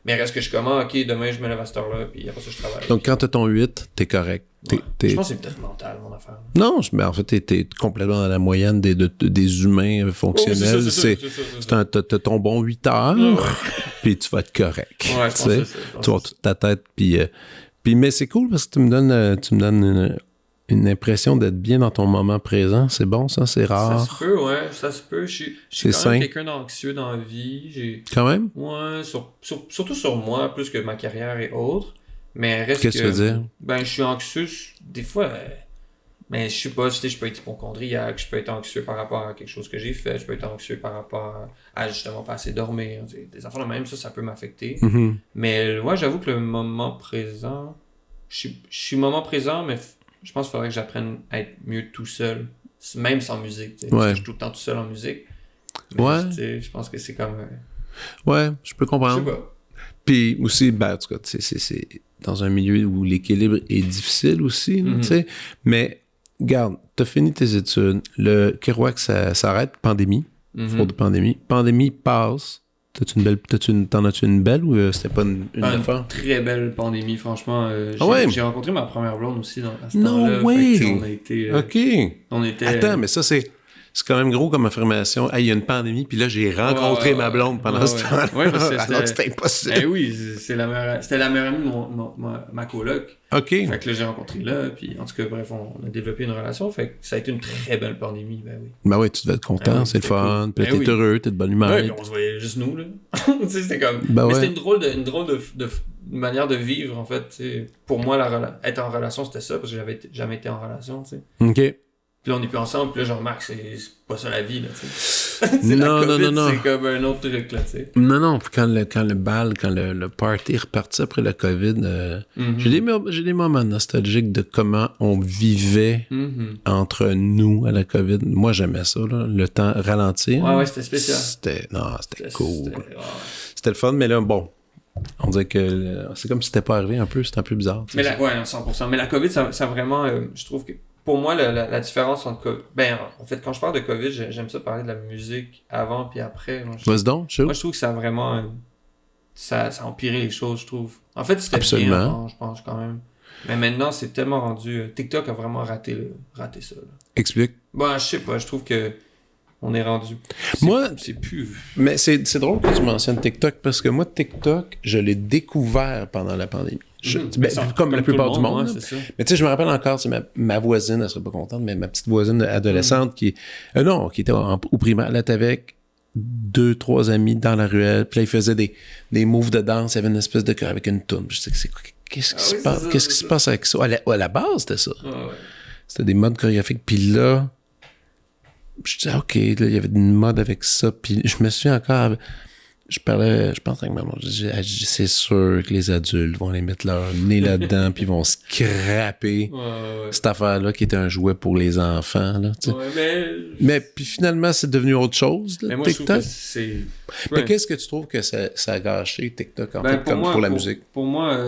mais reste que je suis comme, ok, demain, je me lève à cette heure-là, puis après ça, je travaille. Donc, quand t'as ton 8, t'es correct. Je pense que c'est peut-être mental, mon affaire. Non, en fait, t'es complètement dans la moyenne des humains fonctionnels. T'as ton bon 8 heures, puis tu vas être correct. Ouais, je pense que c'est ça. Tu vas toute ta tête, puis mais c'est cool parce que tu me donnes une impression d'être bien dans ton moment présent. C'est bon, ça? C'est rare. Ça se peut, ouais. Ça se peut. Je suis quand même quelqu'un d'anxieux dans la vie. Quand même? Ouais, surtout sur moi, plus que ma carrière et autres. Mais reste Qu'est-ce que tu veux dire? Ben, je suis anxieux, des fois... mais je sais pas, tu sais, je peux être hypocondriaque, je peux être anxieux par rapport à quelque chose que j'ai fait, je peux être anxieux par rapport à justement pas assez dormir. Des affaires de même, ça peut m'affecter. Mm-hmm. Mais ouais, j'avoue que le moment présent... Je suis moment présent, mais... Je pense qu'il faudrait que j'apprenne à être mieux tout seul, même sans musique. Parce que je suis tout le temps tout seul en musique. Mais, je pense que c'est comme... Ouais, je peux comprendre. Je sais pas. Puis aussi, en tout cas, c'est dans un milieu où l'équilibre est difficile aussi, tu sais. Mais, regarde, t'as fini tes études, le Kerouac, ça s'arrête, pandémie, faute de pandémie. Pandémie passe. T'en as-tu une belle ou c'était pas une affaire? Une très belle pandémie, franchement. J'ai rencontré ma première blonde aussi à ce No temps-là. way! On a été... OK. Attends, mais ça, c'est quand même gros comme affirmation. Hey, il y a une pandémie, puis là, j'ai rencontré ma blonde pendant ce temps-là. Ouais, alors que c'était impossible. Oui, c'était la meilleure amie de ma coloc. OK. Fait que là, j'ai rencontré là, puis en tout cas, bref, on a développé une relation. Fait que ça a été une très belle pandémie, ben oui. Ben oui, tu devais être content, c'est le fun. Puis t'es heureux, t'es de bonne humeur. Ouais, puis on se voyait juste nous, là. Tu sais, c'était comme... mais c'était une drôle de manière de vivre, en fait. T'sais. Pour moi, être en relation, c'était ça, parce que j'avais jamais été en relation, tu sais. OK. Puis là, on est plus ensemble, puis là, je remarque, c'est pas ça la vie, là, tu sais. Non. C'est comme un autre truc, là, tu sais. Non, puis quand le party est reparti après le COVID, j'ai des moments nostalgiques de comment on vivait entre nous à la COVID. Moi, j'aimais ça, là, le temps ralentir. Ouais, c'était spécial. C'était cool. C'était le fun, mais là, bon, on dirait que c'est comme si c'était pas arrivé un peu, c'était un peu bizarre. Mais 100%. Mais la COVID, ça vraiment, je trouve que pour moi, la différence entre COVID... Ben, en fait, quand je parle de COVID, j'aime ça parler de la musique avant puis après. Moi, je trouve que ça a vraiment... ça a empiré les choses, je trouve. En fait, c'était bien avant, je pense, quand même. Mais maintenant, c'est tellement rendu... TikTok a vraiment raté ça. Là. Explique. Je sais pas, je trouve que on est rendu... C'est plus... Mais c'est drôle que tu mentionnes TikTok, parce que moi, TikTok, je l'ai découvert pendant la pandémie. Comme la plupart du monde. Mais tu sais, je me rappelle encore, ma voisine, elle serait pas contente, mais ma petite voisine adolescente qui était au primaire, elle était avec 2-3 amis dans la ruelle, puis là, ils faisaient des moves de danse, il y avait une espèce de cœur avec une toune. Je sais qu'est-ce qui se passe avec ça? À la base, c'était ça. C'était des modes chorégraphiques, puis là, je disais, OK, là, il y avait une mode avec ça, puis je me souviens encore... Je pense avec maman, je dis, c'est sûr que les adultes vont aller mettre leur nez là-dedans puis ils vont scraper cette affaire-là qui était un jouet pour les enfants. Là, mais puis finalement, c'est devenu autre chose, là, mais moi, TikTok. Je trouve que c'est... Mais qu'est-ce que tu trouves que ça a gâché TikTok en fait, comme pour la musique? Pour moi,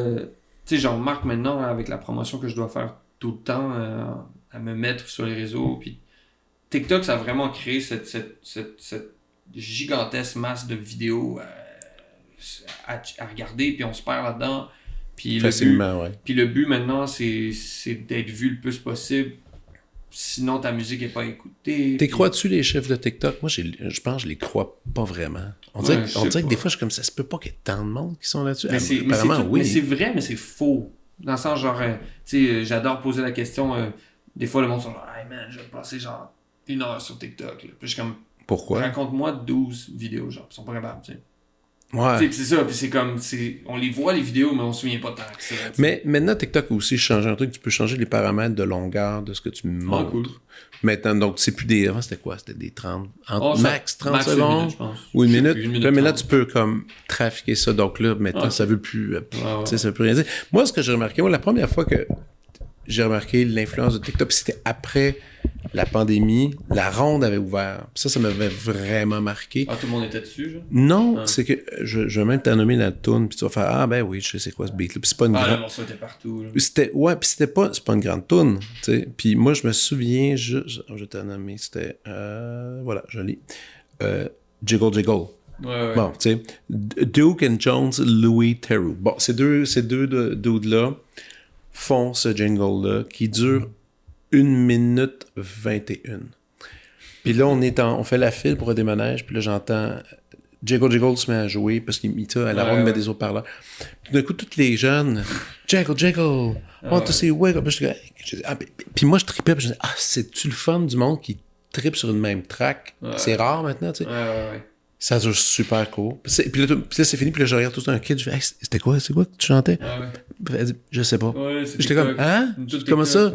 tu sais, j'en remarque maintenant avec la promotion que je dois faire tout le temps à me mettre sur les réseaux. Puis TikTok, ça a vraiment créé cette gigantesque masse de vidéos à regarder, puis on se perd là-dedans. Puis facilement, Puis le but maintenant, c'est d'être vu le plus possible. Sinon, ta musique n'est pas écoutée. T'es crois-tu les chiffres de TikTok? Moi, je pense que je les crois pas vraiment. On dirait que des fois, je suis comme ça se peut pas qu'il y ait tant de monde qui sont là-dessus. Mais c'est vrai, mais c'est faux. Dans le sens, genre, tu sais, j'adore poser la question. Des fois, le monde sont genre, hey man, je vais passer genre 1 heure sur TikTok. Là. Puis je suis comme, pourquoi? Raconte-moi 12 vidéos, genre, ils sont pas capables, tu sais. Ouais. C'est ça, puis c'est comme, on les voit les vidéos, mais on se souvient pas tant que ça. T'sais. Mais maintenant, TikTok a aussi changé un truc, tu peux changer les paramètres de longueur de ce que tu montres. Cool. Maintenant, donc, c'est plus des... Avant, c'était quoi? C'était des 30... max 30 secondes? Une minute, je pense. Ou une minute. Là, mais là, tu peux comme trafiquer ça. Donc là, maintenant, ça veut plus... ça veut plus rien dire. Moi, ce que j'ai remarqué, la première fois que j'ai remarqué l'influence de TikTok. Puis c'était après la pandémie, la ronde avait ouvert. Puis ça m'avait vraiment marqué. Ah, tout le monde était dessus, genre? Non, c'est que je vais même t'en nommer la toune, puis tu vas faire ah ben oui, je sais c'est quoi ce beat-là. Puis c'est pas une grande. Le morceau était partout. Là. Puis c'est pas une grande toune, tu sais. Puis moi je me souviens, je t'en nommé, c'était voilà, je lis. Jiggle Jiggle. Ouais. Bon, tu sais, Duke and Jones, Louis Theroux. Bon, ces deux dudes-là font ce jingle-là qui dure 1 minute 21. Puis là, on fait la file pour un démanège, puis là, j'entends Jiggle Jiggle se met à jouer parce qu'il à la ronde met des haut-parleurs. Tout d'un coup, tous les jeunes, Jiggle Jiggle, want to see wake up. Puis moi, je tripais, puis je disais, c'est-tu le fun du monde qui tripe sur une même track? C'est rare maintenant, tu sais. Ouais. Ça dure super court. Puis là, c'est fini, puis là, je regarde tout un kid, je fais, hey, c'était quoi que tu chantais? Elle dit, je sais pas. J'étais comme, hein? Comment ça?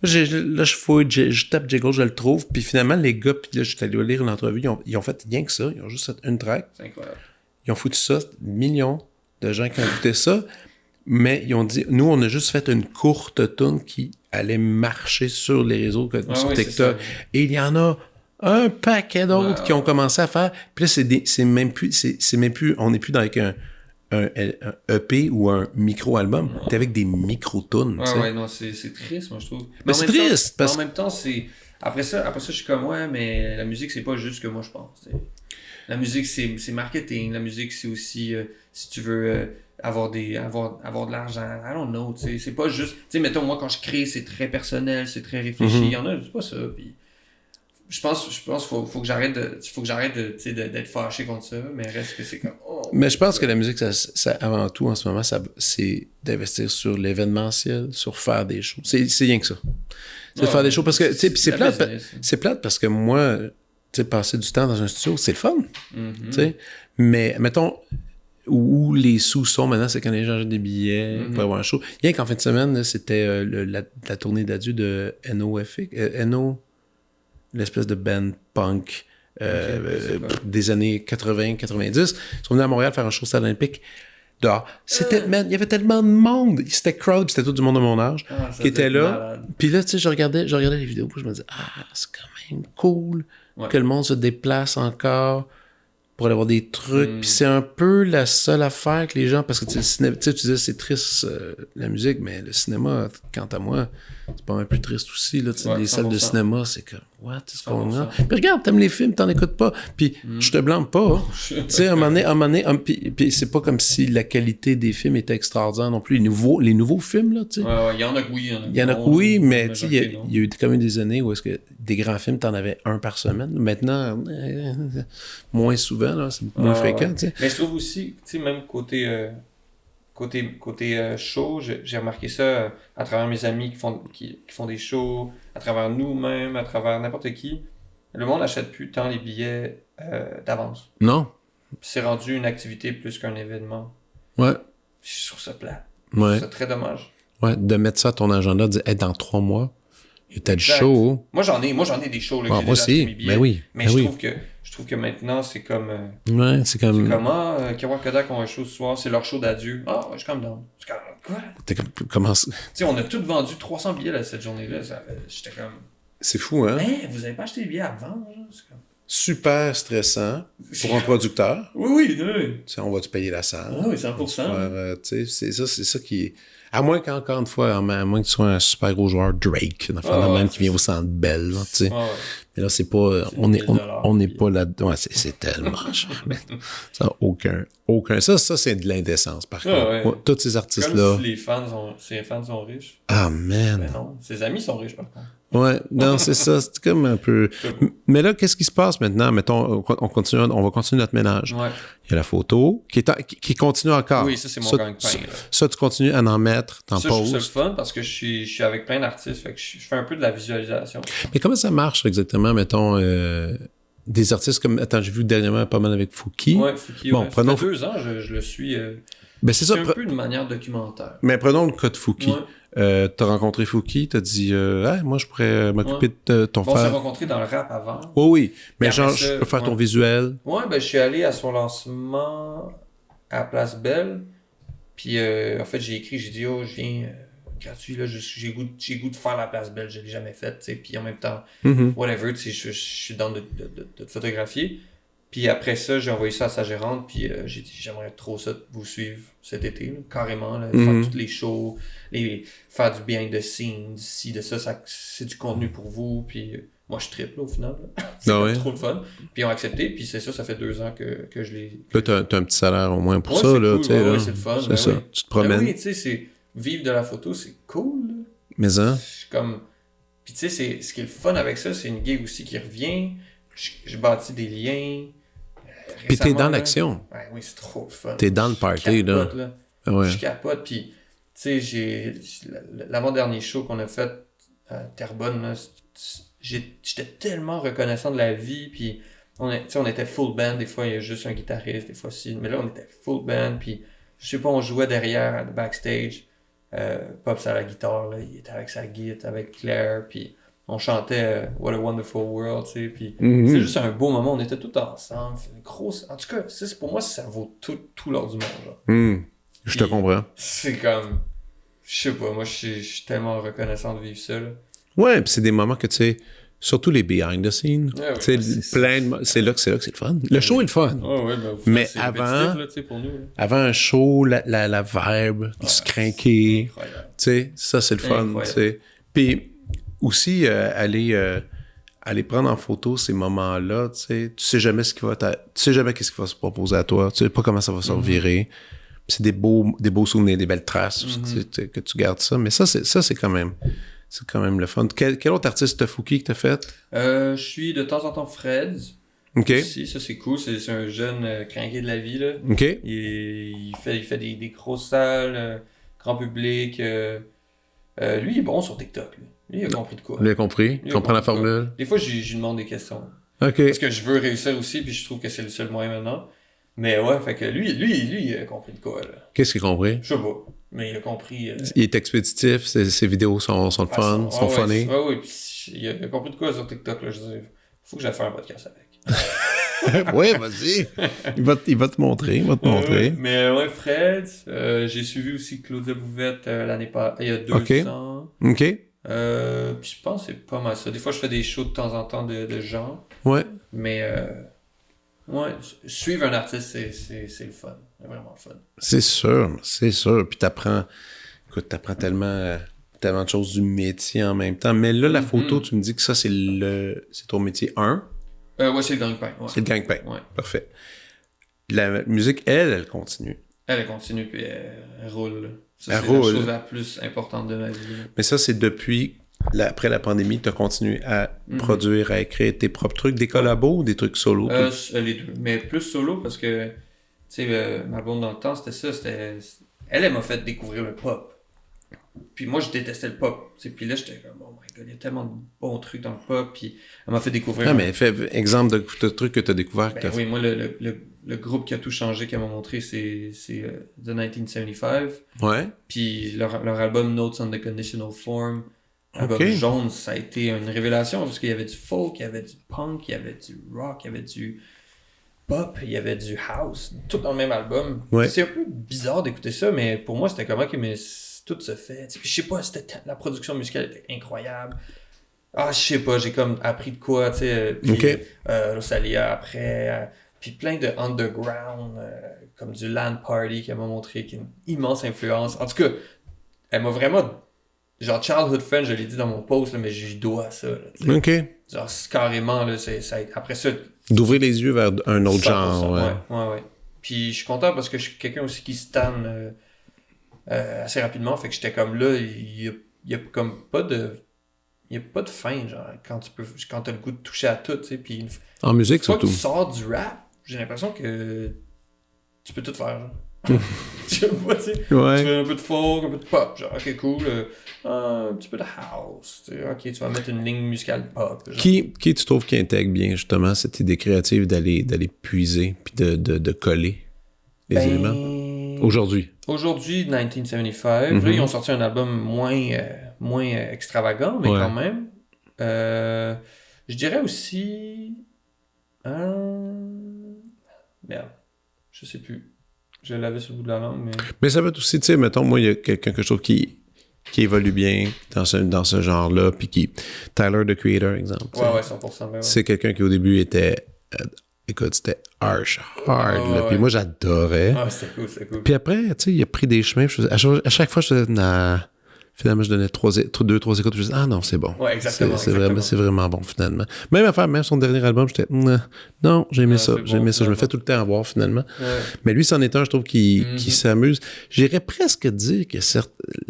Là, je fouille, je tape Jiggle, je le trouve, puis finalement, les gars, puis là, je suis allé lire une entrevue, ils ont fait rien que ça, ils ont juste fait une track. C'est incroyable. Ils ont foutu ça, millions de gens qui ont écouté ça, mais ils ont dit, nous, on a juste fait une courte tune qui allait marcher sur les réseaux, sur TikTok. Et il y en a un paquet d'autres qui ont commencé à faire. Puis là, c'est même plus, on n'est plus avec un EP ou un micro-album. T'es avec des micro-tunes. Non, c'est triste, moi, je trouve. Mais c'est triste. Parce... En même temps, c'est... Après ça, je suis comme, mais la musique, c'est pas juste ce que moi, je pense. T'sais. La musique, c'est marketing. La musique, c'est aussi, si tu veux avoir de l'argent. I don't know, c'est pas juste... Tu sais, mettons, moi, quand je crée, c'est très personnel, c'est très réfléchi. Il y en a, c'est pas ça, puis... Je pense faut que j'arrête d'être fâché contre ça, mais reste que c'est comme mais je pense que la musique ça avant tout en ce moment c'est d'investir sur l'événementiel, sur faire des shows. C'est rien que ça. C'est de faire des shows parce que tu sais puis c'est plate parce que moi tu sais passer du temps dans un studio, c'est le fun. Tu sais, mais mettons où les sous sont maintenant, c'est quand les gens achètent des billets pour avoir un show. Rien qu'en fin de semaine, là, c'était la tournée d'adieu de NO l'espèce de band punk des années 80-90. Ils sont venus à Montréal faire un show stade olympique dehors. Il y avait tellement de monde. C'était crowd, c'était tout du monde de mon âge qui était là. Puis là, tu sais, je regardais les vidéos, puis je me disais, c'est quand même cool que le monde se déplace encore pour aller voir des trucs. Puis c'est un peu la seule affaire que les gens... Parce que tu sais, tu disais, c'est triste, la musique, mais le cinéma, quant à moi, c'est pas mal plus triste aussi. Là, les salles de cinéma, c'est comme, what, c'est ce qu'on a? Puis regarde, t'aimes les films, t'en écoutes pas. Puis je te blâme pas. Tu sais, à un moment donné, puis c'est pas comme si la qualité des films était extraordinaire non plus. Les nouveaux films, là, tu sais. Il y en a que oui. Il y en a que oui, mais tu sais, il y a eu quand même des années où est-ce que des grands films, t'en avais un par semaine. Maintenant, moins souvent, là, c'est moins fréquent, tu sais. Mais je trouve aussi, tu sais, même côté show, j'ai remarqué ça à travers mes amis qui font des shows, à travers nous-mêmes, à travers n'importe qui. Le monde n'achète plus tant les billets d'avance. Non. C'est rendu une activité plus qu'un événement. Ouais. Je trouve ça plate. Ouais. C'est très dommage. Ouais, de mettre ça à ton agenda, de dire, dans 3 mois, il y a tel show. Moi, j'en ai des shows. Là, moi aussi. Mais oui. Mais je trouve que maintenant, c'est comme... ouais, c'est comme... C'est comme, Kerouac Kodak ont un show ce soir, c'est leur show d'adieu. Je suis comme dans... Quoi? T'es comme... Comment... Tu sais, on a tous vendu 300 billets là, cette journée-là. J'étais comme... C'est fou, hein? Mais vous avez pas acheté les billets avant, genre? C'est comme... Super stressant pour un producteur. Oui. T'sais, on va-tu payer la salle? Oui, 100%. C'est ça qui est... À moins qu'encore une fois, à moins que tu sois un super gros joueur Drake, même qui vient au Centre Bell, tu sais. Mais là, c'est pas... On n'est pas là-dedans. Ouais, c'est tellement cher. Ça n'a aucun... Ça, c'est de l'indécence, par contre. Tous ces artistes-là... Comme si ses fans sont riches. Ah, man! Mais non, ses amis sont riches, par contre. Ouais, non, c'est ça. C'est comme un peu... Mais là, qu'est-ce qui se passe maintenant? Mettons, on va continuer notre ménage. Ouais. Il y a la photo qui continue encore. Oui, ça, c'est mon gagne-pain. Ça, tu continues à en mettre, t'en poses. Je trouve ça le fun parce que je suis avec plein d'artistes, fait que je fais un peu de la visualisation. Mais comment ça marche exactement, mettons, des artistes comme... Attends, j'ai vu dernièrement pas mal avec Fouki. Ouais, Fouki, bon, prenons... Ça fait 2 ans, je le suis... Ben, c'est un peu de manière documentaire. Mais prenons le cas de Fouki. T'as rencontré Fouki, t'as dit moi je pourrais m'occuper de ton frère. On s'est rencontrés dans le rap avant. Oui. Mais genre, je peux faire ton visuel. Ouais, ben je suis allé à son lancement à Place Belle. Puis en fait, j'ai dit, je viens gratuit, là, j'ai goût de faire la place belle, je l'ai jamais faite, tu sais, puis en même temps, whatever, tu sais, je suis dans de te photographier. Puis après ça, j'ai envoyé ça à sa gérante, puis j'ai dit, j'aimerais trop ça vous suivre cet été, là, carrément, là, faire tous les shows, faire du behind the scenes, ci, de ça, c'est du contenu pour vous, puis moi je triple au final, c'est trop le fun. Puis ils ont accepté, puis c'est ça fait 2 ans que je l'ai... Là, t'as un petit salaire au moins pour ça, là, cool, tu sais, là. c'est le fun. C'est ça, tu te promènes. Oui, tu sais, vivre de la photo, c'est cool, là. Mais hein? Comme... Puis tu sais, ce qui est le fun avec ça, c'est une gig aussi qui revient, je bâtis des liens... Puis t'es dans l'action. Ouais, oui, c'est trop fun. T'es dans le party, là. Ouais. Je capote, puis tu sais, l'avant-dernier show qu'on a fait à Terrebonne, là, j'étais tellement reconnaissant de la vie, puis on était full band, des fois il y a juste un guitariste, des fois si, mais là on était full band, puis je sais pas, on jouait derrière, backstage, Pops à la guitare, là, il était avec sa guitare, avec Claire, puis on chantait What a Wonderful World, tu sais, puis c'est juste un beau moment, on était tous ensemble, une grosse... En tout cas, pour moi, ça vaut tout l'or du monde, genre. Je te comprends. C'est comme... Je sais pas, moi, je suis tellement reconnaissant de vivre ça, là. Ouais, puis c'est des moments que, tu sais, surtout les behind the scenes, ouais, c'est là que c'est le fun. Le show est le fun. Ouais, mais c'est avant, là, pour nous, là. avant un show, la vibe, se craquer, tu sais, ça, c'est le fun, tu sais. Puis aussi, aller prendre en photo ces moments-là, tu sais jamais qu'est-ce qui va se proposer à toi, tu sais pas comment ça va se revirer. C'est des beaux souvenirs, des belles traces que tu gardes ça. Mais ça, c'est quand même le fun. Quel autre artiste Fouki que t'as fait? Je suis de temps en temps Fred. OK. Aussi, ça c'est cool. C'est un jeune crinqué de la vie, là. OK. Il fait des grosses salles, grand public. Lui, il est bon sur TikTok, là. Lui, il a compris de quoi. Il a compris. Il comprend la formule. Des fois, je lui demande des questions. OK. Parce que je veux réussir aussi, puis je trouve que c'est le seul moyen maintenant. Mais ouais, fait que lui, il a compris de quoi, là. Qu'est-ce qu'il a compris? Je sais pas. Mais il a compris... Il est expéditif, ses vidéos sont le fun, sont funny. Oui, puis il a compris de quoi sur TikTok, là. Je dis, faut que j'aille faire un podcast avec. Ouais, vas-y. Il va te montrer, mais ouais, Fred, j'ai suivi aussi Claudia Bouvette il y a 2 ans. OK. Puis je pense que c'est pas mal ça. Des fois, je fais des shows de temps en temps de gens. Ouais. Mais ouais, suivre un artiste, c'est le fun. C'est vraiment le fun. C'est sûr. Puis t'apprends tellement de choses du métier en même temps. Mais là, la photo, tu me dis que ça, c'est ton métier 1. Ouais, c'est le gang-pain. Ouais. C'est le gang-pain. Ouais. Parfait. La musique, elle continue. Elle continue, puis elle roule. Ça, elle c'est roule. la chose la plus importante de ma vie. Mais ça, c'est depuis... après la pandémie, tu as continué à produire, à écrire tes propres trucs, des collabos ou des trucs solo? Les deux. Mais plus solo parce que, tu sais, ma blonde dans le temps, c'était ça. Elle m'a fait découvrir le pop. Puis moi, je détestais le pop. Puis là, j'étais comme, oh my god, il y a tellement de bons trucs dans le pop. Puis elle m'a fait découvrir. Ah, mais fais exemple de trucs que tu as découvert. Oui, moi, le groupe qui a tout changé, qu'elle m'a montré, c'est The 1975. Ouais. Puis leur album Notes on the Conditional Form. L'album jaune, ça a été une révélation parce qu'il y avait du folk, il y avait du punk, il y avait du rock, il y avait du pop, il y avait du house, tout dans le même album. Ouais. C'est un peu bizarre d'écouter ça, mais pour moi, c'était comme, ok, mais tout se fait. Puis je sais pas, la production musicale était incroyable. Ah, je sais pas, j'ai comme appris de quoi, tu sais. Puis Rosalia après, puis plein de underground, comme du Land Party qu'elle m'a montré, qui est une immense influence. En tout cas, elle m'a vraiment... Genre, Childhood Friend, je l'ai dit dans mon post, là, mais j'y dois à ça. Là, OK. Genre, carrément, là, après ça... D'ouvrir les yeux vers un autre genre. Ouais. Puis je suis content parce que je suis quelqu'un aussi qui stan assez rapidement. Fait que j'étais comme là, il y a comme pas de... Il n'y a pas de fin, genre, quand t'as le goût de toucher à tout, tu sais. Puis en musique, surtout. Quand tu sors du rap, j'ai l'impression que tu peux tout faire, genre. Tu vois, tu sais, tu fais un peu de folk, un peu de pop, genre, ok, cool, un petit peu de house, tu sais, ok, tu vas mettre une ligne musicale pop. Genre. Qui tu trouves qui intègre bien, justement, cette idée créative d'aller puiser, puis de coller les éléments? Aujourd'hui, 1975, là, ils ont sorti un album moins extravagant, mais quand même. Je dirais aussi... Merde, je sais plus. Je l'avais sur le bout de la langue, mais... Mais ça peut être aussi, tu sais, mettons, moi, il y a quelqu'un que je trouve qui qui évolue bien dans ce genre-là, puis Tyler, the Creator, exemple. Ouais, 100%. Ouais. C'est quelqu'un qui, au début, était... écoute, c'était hard, là. Puis moi, j'adorais. Ah, c'était cool. Puis après, tu sais, il a pris des chemins. À chaque fois, je faisais... Finalement, je donnais 2-3 écoutes. Je disais, ah non, c'est bon. Ouais, exactement. C'est vraiment bon, finalement. Même son dernier album, j'étais, non, j'ai aimé ça. J'ai aimé ça. Je me fais tout le temps avoir, finalement. Ouais. Mais lui, c'en est un, je trouve, qui s'amuse. J'irais presque dire que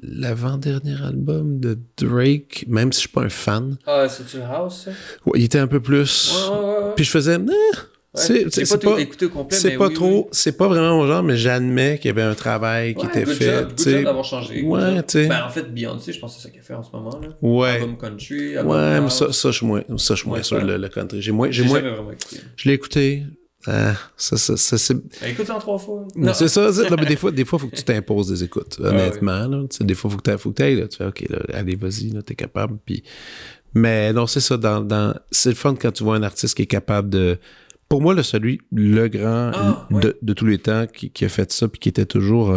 l'avant-dernier album de Drake, même si je suis pas un fan. Ah, c'est-tu House, ça? Ouais, il était un peu plus. Ouais. Puis je faisais, c'est pas écouté au complet, c'est pas trop, c'est pas vraiment mon genre, mais j'admets qu'il y avait un travail qui était fait. Good job d'avoir changé. Ouais, tu sais. Ben, en fait, Beyoncé, je pense que c'est ça qu'elle fait en ce moment, là. Ouais. Album country, mais ça, je suis moins sur le country. J'ai jamais vraiment écouté. Je l'ai écouté. C'est... Écoute-en 3 fois. Non. C'est ça. Là, mais des fois, il faut que tu t'imposes des écoutes. Honnêtement, là. Des fois, il faut que tu ailles, là. Tu fais, OK, là, allez, vas-y, là, t'es capable. Puis... Mais non, c'est ça. C'est le fun quand tu vois un artiste qui est capable de... Pour moi, le grand de tous les temps qui a fait ça, puis qui était toujours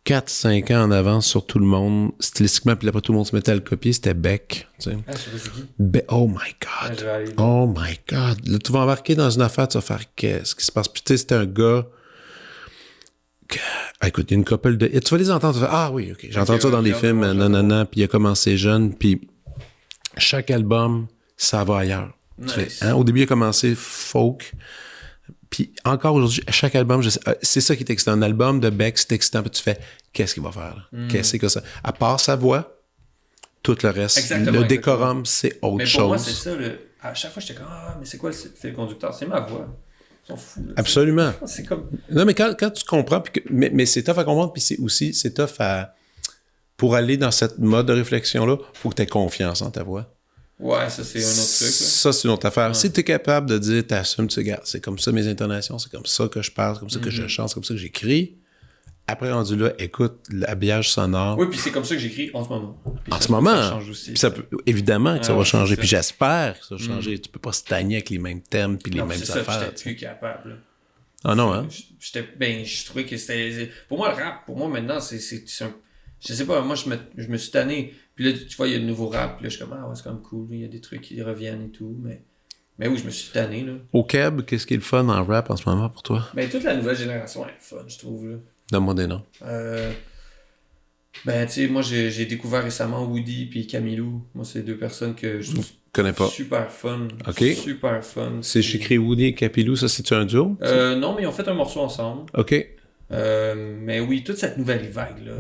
4-5 ans en avance sur tout le monde, stylistiquement, puis après tout le monde se mettait à le copier, c'était Beck. Tu sais. Ah, je sais pas c'est qui. Oh my God. Oh my God. Là, tu vas embarquer dans une affaire, tu vas faire qu'est-ce qui se passe. Puis tu sais, c'était un gars... écoute, il y a une couple de... Et tu vas les entendre, tu vas faire, ah oui, OK. J'entends ça dans des films, non, puis il a commencé jeune, puis chaque album, ça va ailleurs. Nice. Au début, il a commencé folk. Puis encore aujourd'hui, à chaque album, c'est ça qui est excitant. Un album de Beck, c'est excitant. Puis tu fais, qu'est-ce qu'il va faire? Là? Qu'est-ce que ça? À part sa voix, tout le reste, le décorum, c'est autre chose. Mais pour moi, c'est ça. À chaque fois, j'étais comme, mais c'est quoi le fil conducteur? C'est ma voix. Ils sont fous. Là. Absolument. C'est comme... Non, mais quand tu comprends, mais c'est tough à comprendre, puis c'est tough à... Pour aller dans cette mode de réflexion-là, il faut que tu aies confiance en ta voix. Ouais, ça, c'est un autre truc. Là. Ça, c'est une autre affaire. Ouais. Si tu es capable de dire, t'assumes, tu regardes, c'est comme ça mes intonations, c'est comme ça que je parle, c'est comme ça que je chante, c'est comme ça que j'écris. Après, rendu là, écoute, l'habillage sonore. Oui, puis c'est comme ça que j'écris en ce moment. Puis en ce moment. Ça change aussi. Puis ça peut, évidemment que ça va changer. Puis j'espère que ça va changer. Tu peux pas stagner avec les mêmes thèmes puis les mêmes affaires. J'étais plus capable. Là. Ah non, hein? Je trouvais que c'était... Pour moi, le rap, maintenant, c'est un... Je sais pas, moi, je me suis tanné. Puis là, tu vois, il y a le nouveau rap. Puis là, je suis comme, c'est comme cool. Il y a des trucs qui reviennent et tout. Mais oui, je me suis tanné, là. Au Québec, qu'est-ce qui est le fun en rap en ce moment pour toi? Ben, toute la nouvelle génération est fun, je trouve, là. Donne-moi des noms. Tu sais, moi, j'ai découvert récemment Woody puis Camilou. Moi, c'est 2 personnes que je trouve connais pas. Super fun. OK. Super fun. C'est écrit Woody et Capilou, ça, c'est-tu un duo? Non, mais ils ont fait un morceau ensemble. OK. Mais oui, toute cette nouvelle vague, là.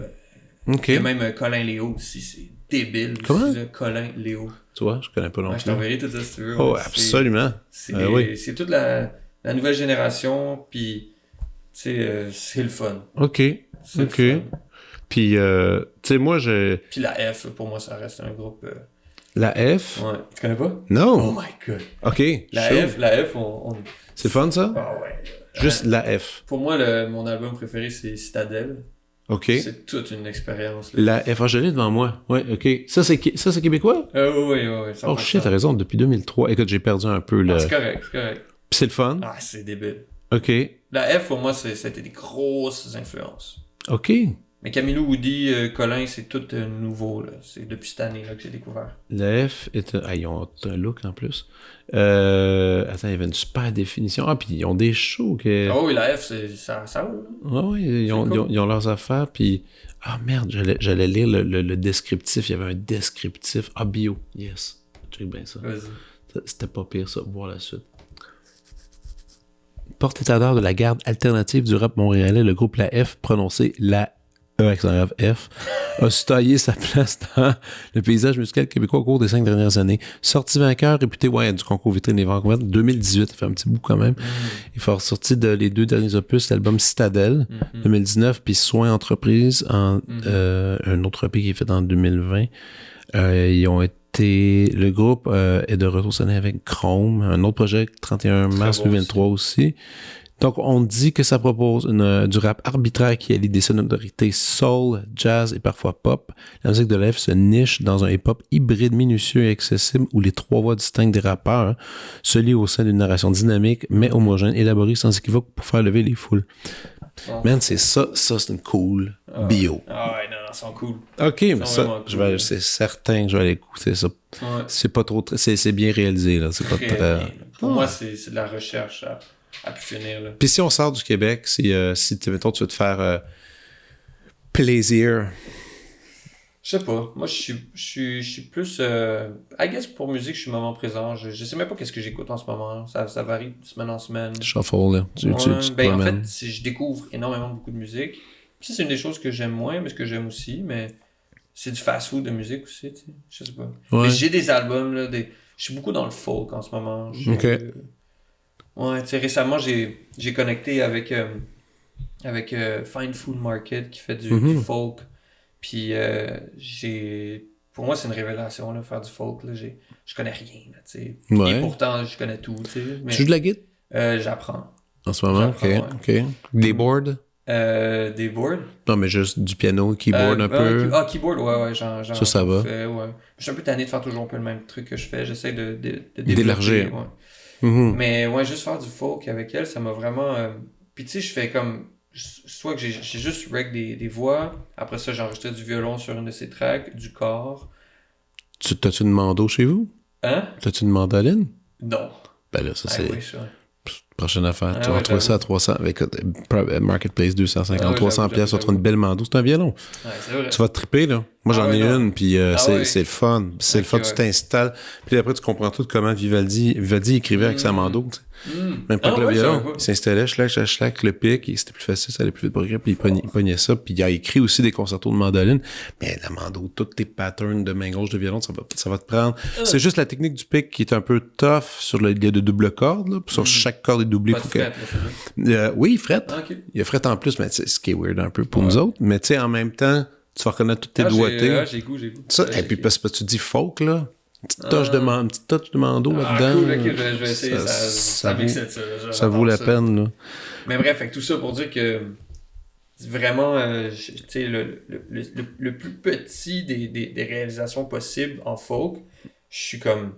OK. Il y a même Colin Léo aussi, c'est débile. Comment? Aussi, là, Colin Léo. Tu vois, je connais pas non plus. Je t'enverrai tout ça si tu veux. Oh, absolument. C'est toute la nouvelle génération, puis c'est le fun. OK. OK. Puis, tu sais, moi, Puis la F, pour moi, ça reste un groupe... La F? Ouais. Tu connais pas? Non. Oh my God. OK. La F, on... C'est fun, ça? Ah ouais. Juste la F. Pour moi, mon album préféré, c'est Citadel. OK. C'est toute une expérience. Là. La F, je l'ai devant moi. Ouais, OK. Ça, c'est québécois? Oui. Oh shit, t'as raison, depuis 2003. Écoute, j'ai perdu un peu le... c'est correct. Puis c'est le fun? Ah, c'est débile. OK. La F, pour moi, c'était des grosses influences. OK. Mais Camilou, Woody, Colin, c'est tout nouveau. Là. C'est depuis cette année-là que j'ai découvert. La F est... ils ont un look en plus. Attends, il y avait une super définition. Ah, puis ils ont des shows. Ah oui, la F, ça roule. Ah oui, ils ont leurs affaires. Puis... Ah merde, j'allais lire le descriptif. Il y avait un descriptif. Ah, bio. Yes. Check bien ça. Vas-y. C'était pas pire, ça. Voir la suite. Porte-étendard de la garde alternative du rap montréalais, le groupe La F, prononcé La F, a su tailler sa place dans le paysage musical québécois au cours des 5 dernières années. Sorti vainqueur, réputé du concours Vitrine et Vancouver 2018, ça fait un petit bout quand même. Il faut ressortir les 2 derniers opus, l'album Citadel 2019, puis Soin Entreprise, un autre EP qui est fait en 2020. Ils ont été... Le groupe est de retour cette année avec Chrome, un autre projet 31 mars 2023 aussi. Donc, on dit que ça propose du rap arbitraire qui allie des sonorités soul, jazz et parfois pop. La musique de l'EF se niche dans un hip-hop hybride minutieux et accessible où les 3 voix distinctes des rappeurs se lient au sein d'une narration dynamique mais homogène, élaborée sans équivoque pour faire lever les foules. Man, c'est ça c'est une cool bio. Ah ouais, non. ils sont cool. OK, mais ça, cool, c'est certain que je vais aller écouter ça. Ouais. C'est pas trop... C'est bien réalisé, là. C'est pas très... Pour moi, c'est de la recherche à pu finir, là. Puis si on sort du Québec, si mettons, tu veux te faire plaisir... Je sais pas. Moi, je suis plus... I guess pour musique, je suis moment présent. Je sais même pas qu'est-ce que j'écoute en ce moment. Ça varie de semaine en semaine. Shuffle, là. En fait, je découvre énormément beaucoup de musique. Ça, c'est une des choses que j'aime moins, mais ce que j'aime aussi. Mais c'est du fast-food de musique aussi, tu sais. Je sais pas. Ouais. Mais j'ai des albums, là. Je suis beaucoup dans le folk en ce moment. OK. Ouais, tu sais, récemment, j'ai connecté avec Fine Food Market qui fait du folk. Puis pour moi, c'est une révélation, là, faire du folk. Là. Je connais rien, là, tu sais. Ouais. Et pourtant, je connais tout, tu sais. Tu joues de la guitare? J'apprends. En ce moment? OK. Des boards? Des boards? Non, mais juste du piano, keyboard un peu. Keyboard, ouais, ça va. Ouais. Je suis un peu tanné de faire toujours un peu le même truc que je fais. J'essaie d'élargir. Ouais. Mais ouais, juste faire du folk avec elle, ça m'a vraiment... Puis tu sais, je fais comme... Soit que j'ai juste rec des voix, après ça j'enregistrais du violon sur une de ces tracks, du corps. T'as-tu une mando chez vous? Hein? T'as-tu une mandoline? Non. Ben là, ça c'est... Oui, ça. Prochaine affaire. Tu vas retrouver ça à 300 avec Marketplace 250, 300 pièces sur une belle mando. C'est un violon. Ouais, c'est vrai. Tu vas te triper, là. Moi, j'en ai une, puis c'est le fun. C'est le fun, tu t'installes. Puis après, tu comprends tout comment Vivaldi écrivait avec sa mando. Même pas que le violon. Il s'installait, schlac, le pic, et c'était plus facile, ça allait plus vite pour écrire, puis il pognait ça. Puis il a écrit aussi des concertos de mandoline. Mais la mando, tous tes patterns de main gauche de violon, ça va te prendre. C'est juste la technique du pic qui est un peu tough sur il y a de double cordes, là. Sur chaque corde est doublée. Oui, fret. Il y a fret en plus, mais c'est ce qui est weird un peu pour nous autres. Mais tu sais, en même temps, tu vas reconnaître toutes tes doigtés. J'ai goût. Ça, et puis parce que tu dis folk, là. Une petite touche de mando là-dedans. Cool, okay, je vais essayer. Ça vaut la peine, là. Mais bref, fait que tout ça pour dire que vraiment, tu sais, le plus petit des réalisations possibles en folk, je suis comme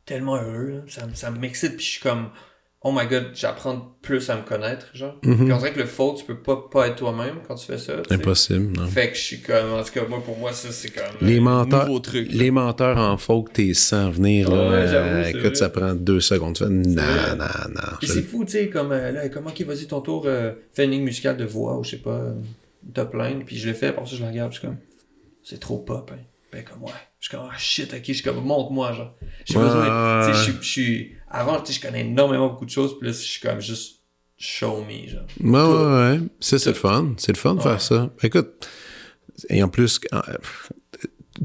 tellement heureux, là. Ça m'excite, puis je suis comme oh my god, j'apprends plus à me connaître, genre. Puis on dirait que le folk, tu peux pas être toi-même quand tu fais ça. T'sais. Impossible, non. Fait que je suis comme, en tout cas, pour moi, ça, c'est comme un nouveau truc. Les menteurs en folk, t'es sans venir, là. Écoute, ça prend 2 secondes. Tu fais, non. Puis c'est fou, tu sais, comme, là, comment qu'il vas-y ton tour, fais une ligne musicale de voix, ou je sais pas, top line, puis je le fais, pour ça, je la regarde, je suis comme, c'est trop pop, hein. Ben, comme, ouais. Je suis comme, ah, shit, ok, je suis comme, montre-moi, genre. J'ai besoin, tu sais, je suis, avant, tu sais, je connais énormément beaucoup de choses, puis là, je suis comme, juste, show me, genre. Ouais. Ça, c'est le fun. C'est le fun de faire ça. Écoute, et en plus,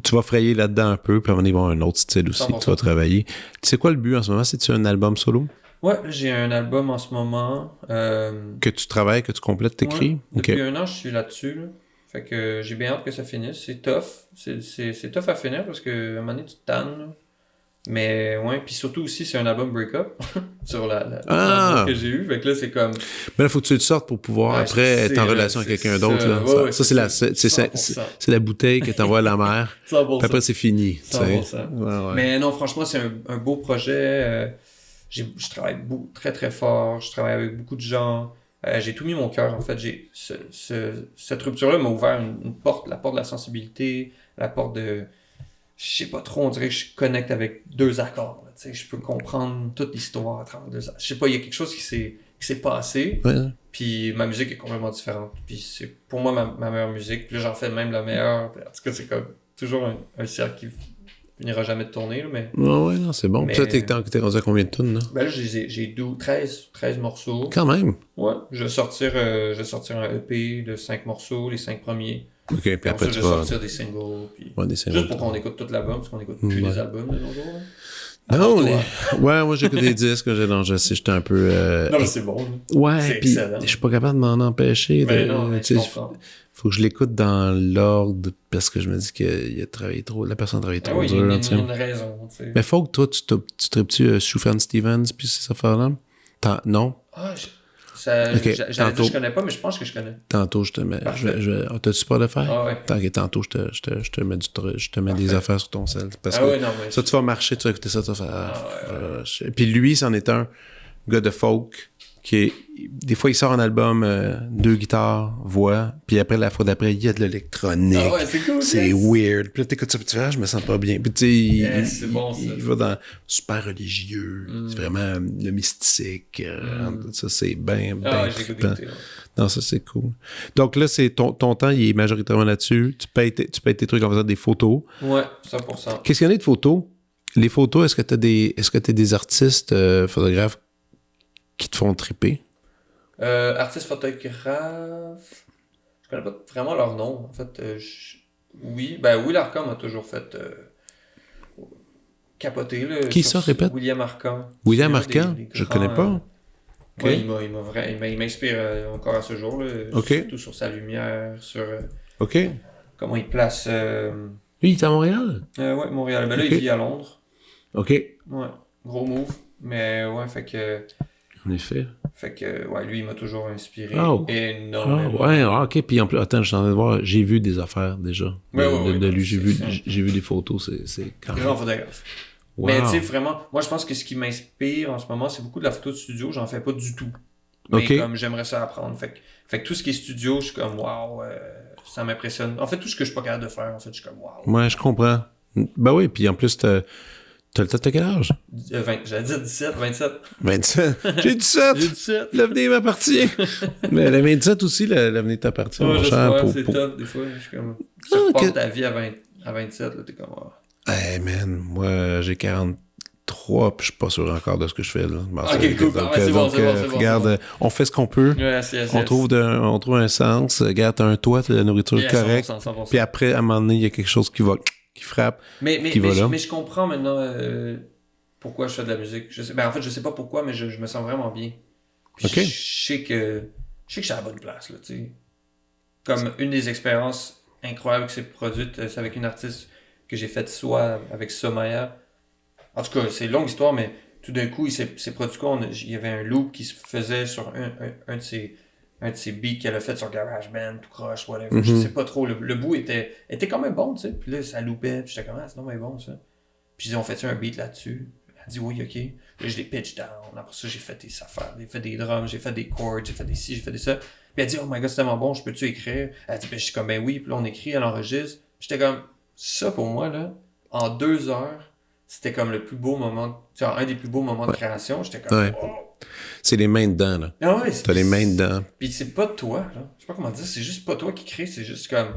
tu vas frayer là-dedans un peu, puis on va y avoir un autre style aussi 100%. Que tu vas travailler. Tu sais quoi le but en ce moment? C'est-tu un album solo? Ouais, j'ai un album en ce moment. Que tu travailles, que tu complètes, t'écris? Ouais, depuis 1 an, je suis là-dessus, là. Fait que j'ai bien hâte que ça finisse. C'est tough. C'est tough à finir parce que à un moment donné, tu te tannes. Là. Mais ouais, puis surtout aussi, c'est un album break-up sur la que j'ai eu. Fait que là, c'est comme... Mais là, faut que tu le sortes pour pouvoir après être en relation avec quelqu'un d'autre. Là. Ça, c'est la bouteille que t'envoies à la mer. 100%. Puis après, c'est fini. 100%. Ouais. Mais non, franchement, c'est un beau projet. Je travaille très, très fort. Je travaille avec beaucoup de gens. J'ai tout mis mon cœur, en fait. Cette rupture-là m'a ouvert une porte, la porte de la sensibilité, la porte de... Je sais pas trop, on dirait que je connecte avec 2 accords. Je peux comprendre toute l'histoire à travers 2 accords. Je sais pas, il y a quelque chose qui s'est passé, puis ma musique est complètement différente. Puis c'est pour moi ma meilleure musique. Puis là, j'en fais même la meilleure. En tout cas, c'est comme toujours un cercle qui finira jamais de tourner. Là, mais... Ouais, non, c'est bon. Mais... Puis là, t'es rendu à combien de tunes, là? Ben là, j'ai 13 morceaux. Quand même! Ouais, je vais sortir un EP de 5 morceaux, les 5 premiers. OK, puis après, je vais sortir des singles. Puis... des singles. Juste pour qu'on écoute tout l'album, parce qu'on écoute plus les albums de nos jours. Hein. Non, ouais, moi j'écoute des disques, j'étais un peu... Non, mais c'est bon. Là. Ouais, puis je suis pas capable de m'en empêcher. Mais non, faut que je l'écoute dans l'ordre, parce que je me dis qu'il a travaillé trop, la personne a travaillé trop dur. Il y a une raison, tu sais. Mais faut que toi, tu tripes-tu Sufjan Stevens, puis ces affaires-là? Non? Ah, j'allais dire je connais pas, mais je pense que je connais. Tantôt, je te mets. T'as-tu pas de faire? Ah ouais. Tantôt, je te mets des affaires sur ton sel. Parce que ouais, non, mais ça, tu vas marcher, tu vas écouter ça, tu vas faire. Puis lui, c'en est un gars de folk. Des fois, il sort un album, 2 guitares, voix, puis après, la fois d'après, il y a de l'électronique. Ah ouais, c'est cool. C'est weird. Puis là, t'écoutes ça, puis tu fais, je me sens pas bien. Puis tu sais, c'est bon, ça. il va dans super religieux. C'est vraiment le mystique. Ça, c'est bien trippant. Non, ça, c'est cool. Donc là, c'est ton temps, il est majoritairement là-dessus. Tu payes tes trucs en faisant des photos. Ouais, 100%. Qu'est-ce qu'il y en a de photos? Les photos, est-ce que t'as des artistes, photographes qui te font tripper? Artistes photographes, je connais pas vraiment leur nom. En fait, Will Arcand m'a toujours fait capoter. Là, qui ça, répète? William Arcand. William Arcand? Je connais pas. Okay. Ouais, il m'inspire encore à ce jour. Là, surtout sur sa lumière, sur comment il place... Lui, il est à Montréal? Ouais, Montréal. Mais là, il vit à Londres. OK. Ouais, gros move. Mais ouais, fait que... En effet. Fait que, ouais, lui, il m'a toujours inspiré énormément. Ouais, OK. Puis en plus, attends, je suis en train de voir, j'ai vu des affaires déjà. De lui, j'ai vu des photos, c'est quand même... Grand photographe. Wow. Mais tu sais, vraiment, moi, je pense que ce qui m'inspire en ce moment, c'est beaucoup de la photo de studio. J'en fais pas du tout. Mais comme j'aimerais ça apprendre. Fait que tout ce qui est studio, je suis comme, waouh, ça m'impressionne. En fait, tout ce que je suis pas capable de faire, en fait, je suis comme, waouh. Ouais, je comprends. Ben oui, puis en plus, t'as le temps de quel âge? J'allais dire 17, 27. 27? J'ai 17! J'ai 17! L'avenir m'appartient! Mais le 27 aussi, l'avenir t'appartient. Ouais, c'est top, des fois. Je suis comme... Tu reportes ta vie à 27, là, t'es comme... Oh. Hey, man, moi, j'ai 43, puis je suis pas sûr encore de ce que je fais, là. Ok, cool. C'est bon. Regarde, on fait ce qu'on peut. Yes. On trouve un sens. Regarde, t'as un toit, t'as la nourriture correcte. 100%. Puis après, à un moment donné, il y a quelque chose qui frappe. Mais je comprends maintenant pourquoi je fais de la musique. En fait, je sais pas pourquoi, mais je me sens vraiment bien. Puis je sais que je suis à la bonne place, là, tu sais. Comme une des expériences incroyables qui s'est produite, c'est avec une artiste que j'ai faite soit avec Somaya. En tout cas, c'est une longue histoire, mais tout d'un coup, il s'est produit quoi? Il y avait un loop qui se faisait sur un de ses beats qu'elle a fait sur GarageBand, tout croche, whatever. Je sais pas trop. Le bout était quand même bon, tu sais. Puis là, ça loupait. Puis j'étais comme, c'est non, mais bon, ça. Puis on fait-tu un beat là-dessus? Elle dit oui, ok. Là, je l'ai pitch down. Après ça, j'ai fait des affaires. J'ai fait des drums, j'ai fait des chords, j'ai fait des ci, j'ai fait des ça. Puis elle dit, oh my god, c'est tellement bon, je peux-tu écrire? Elle dit, je suis comme, ben oui. Puis là, on écrit, elle enregistre. J'étais comme, ça pour moi, là, en 2 heures, c'était comme le plus beau moment, genre un des plus beaux moments de création. J'étais comme, wow. C'est les mains dedans, là. Ah ouais, t'as les mains dedans. Puis c'est pas toi, là. Je sais pas comment dire, c'est juste pas toi qui crée, c'est juste comme,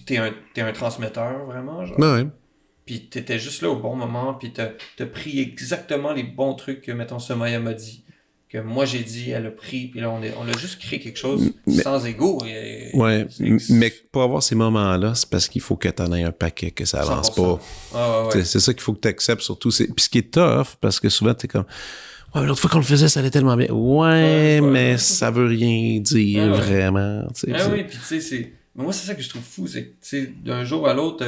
t'es un transmetteur, vraiment, genre. Ouais. Puis t'étais juste là au bon moment, puis t'as pris exactement les bons trucs que, mettons, Somaya m'a dit, que moi j'ai dit, elle a pris, puis là, on a juste créé quelque chose sans ego. Mais pour avoir ces moments-là, c'est parce qu'il faut que t'en aies un paquet, que ça avance 100%. Pas. C'est ça qu'il faut que t'acceptes, surtout. Puis ce qui est tough, parce que souvent, t'es comme... Ouais, mais l'autre fois qu'on le faisait, ça allait tellement bien. Mais ça veut rien dire vraiment. Oui, puis tu sais, mais moi, c'est ça que je trouve fou, c'est que, tu sais, d'un jour à l'autre,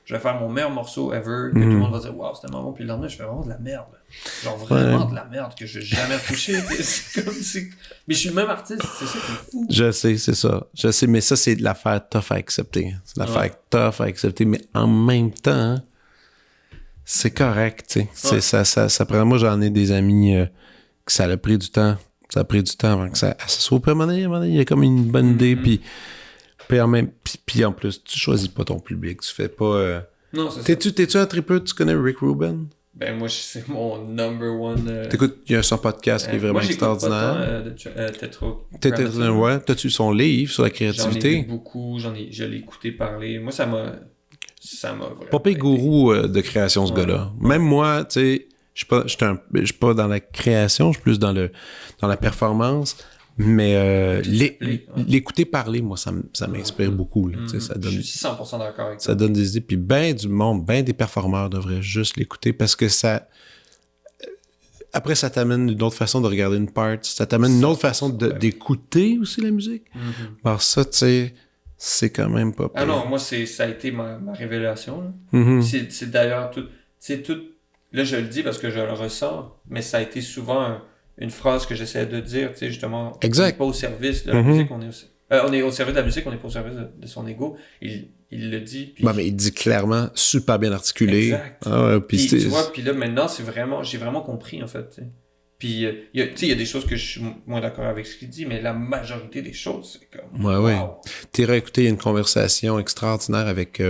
je vais faire mon meilleur morceau ever, que tout le monde va dire, waouh, c'était tellement bon, puis le lendemain, je fais vraiment de la merde. Genre vraiment de la merde que je vais jamais toucher. C'est comme si... Mais je suis le même artiste, c'est ça qui est fou. Je sais, c'est ça. Je sais, mais ça, c'est de l'affaire tough à accepter. C'est de l'affaire tough à accepter, mais en même temps, c'est correct, tu sais. Ça prend... Moi, j'en ai des amis que ça a pris du temps. Ça a pris du temps avant que ça soit prêt. À un moment donné, il y a comme une bonne idée, puis en plus, tu choisis pas ton public. Tu fais pas... Non, c'est ça. T'es-tu un tripeux? Tu connais Rick Rubin? Ben, moi, c'est mon number one... T'écoutes, il y a son podcast qui est vraiment extraordinaire. Tetro. Ouais. T'as-tu son livre sur la créativité? J'en ai vu beaucoup. Je l'ai écouté parler. Moi, ça m'a vraiment... Pas gourou de création, ce gars-là. Même moi, tu sais, je suis pas dans la création, je suis plus dans la performance. Mais l'écouter parler, moi, ça m'inspire beaucoup. Là, ça donne, je suis 100% d'accord avec ça. Ça donne des idées. Puis du monde, des performeurs devraient juste l'écouter parce que ça... Après, ça t'amène une autre façon de regarder une part. Ça t'amène une autre façon d'écouter aussi la musique. Alors ça, tu sais, c'est quand même pas... Ah non, moi, ça a été ma révélation. C'est d'ailleurs tout... Là, je le dis parce que je le ressens, mais ça a été souvent... une phrase que j'essaie de dire, tu sais, justement, exact. On n'est pas au service de la musique, on est au service de la musique, on n'est pas au service de son ego. Il le dit. Puis... mais il dit clairement, super bien articulé. Exact. Puis tu vois, puis là, maintenant, j'ai vraiment compris, en fait, tu sais. Puis, il y a des choses que je suis moins d'accord avec ce qu'il dit, mais la majorité des choses, c'est comme... Ouais. Wow. T'es écouté une conversation extraordinaire avec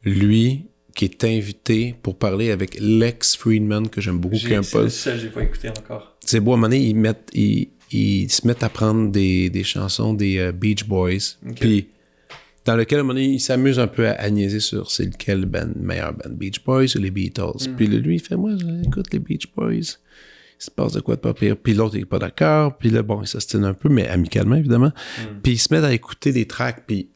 lui, qui est invité pour parler avec Lex Friedman, que j'aime beaucoup. C'est ça, j'ai pas écouté encore. C'est beau, à un moment donné, ils se mettent à prendre des chansons des Beach Boys, puis dans lequel, à un moment donné, ils s'amusent un peu à niaiser sur c'est lequel meilleur band, Beach Boys ou les Beatles. Puis lui, il fait, moi, j'écoute les Beach Boys. Il se passe de quoi de pas pire. Puis l'autre, il est pas d'accord. Puis là, bon, il s'ostine un peu, mais amicalement, évidemment. Puis ils se mettent à écouter des tracks, puis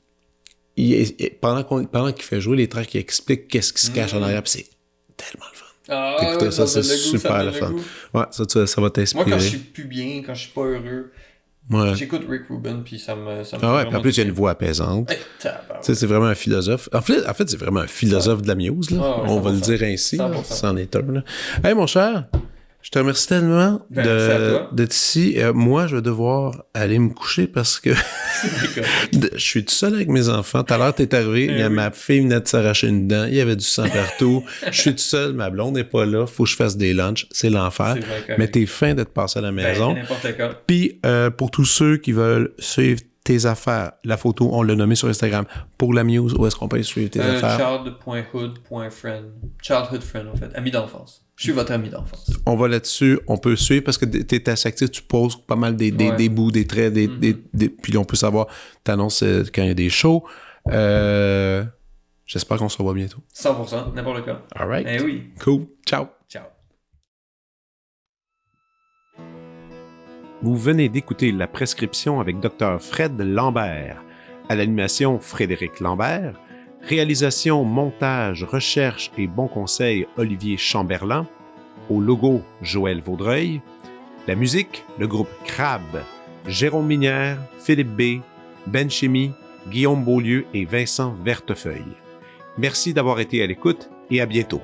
pendant qu'il fait jouer les tracks, il explique qu'est-ce qui se cache en arrière, puis c'est tellement le fun. Écoutez, ça, c'est super le fun. Ouais, ça va t'inspirer. Moi, quand je suis plus bien, quand je suis pas heureux, j'écoute Rick Rubin, puis ça me puis en plus, il y a une voix apaisante. C'est vraiment un philosophe. En fait, c'est vraiment un philosophe de la muse, là. On va le dire ainsi, là. C'en est un, là. Hey, mon cher, je te remercie tellement d'être ici. Moi, je vais devoir aller me coucher parce que je suis tout seul avec mes enfants. Tout à l'heure, t'es arrivé, ma fille venait de s'arracher une dent, il y avait du sang partout. Je suis tout seul, ma blonde n'est pas là, faut que je fasse des lunchs, c'est l'enfer. Mais t'es fin d'être passé à la maison. Puis, pour tous ceux qui veulent suivre tes affaires, la photo, on l'a nommé sur Instagram. Pour la muse, où est-ce qu'on peut suivre tes affaires? Child.hood.friend. Childhood friend, en fait. Ami d'enfance. Je suis votre ami d'enfance. On va là-dessus, on peut suivre parce que t'es assez actif, tu poses pas mal des bouts, des traits, puis on peut savoir, t'annonces quand il y a des shows. J'espère qu'on se revoit bientôt. 100%, n'importe quoi. All right. Eh oui. Cool. Ciao. Ciao. Vous venez d'écouter La Prescription avec Dr. Fred Lambert. À l'animation, Frédéric Lambert. Réalisation, montage, recherche et bons conseils, Olivier Chamberlain. Au logo, Joël Vaudreuil. La musique, le groupe Crabe. Jérôme Minière, Philippe B., Ben Chimie, Guillaume Beaulieu et Vincent Vertefeuille. Merci d'avoir été à l'écoute et à bientôt.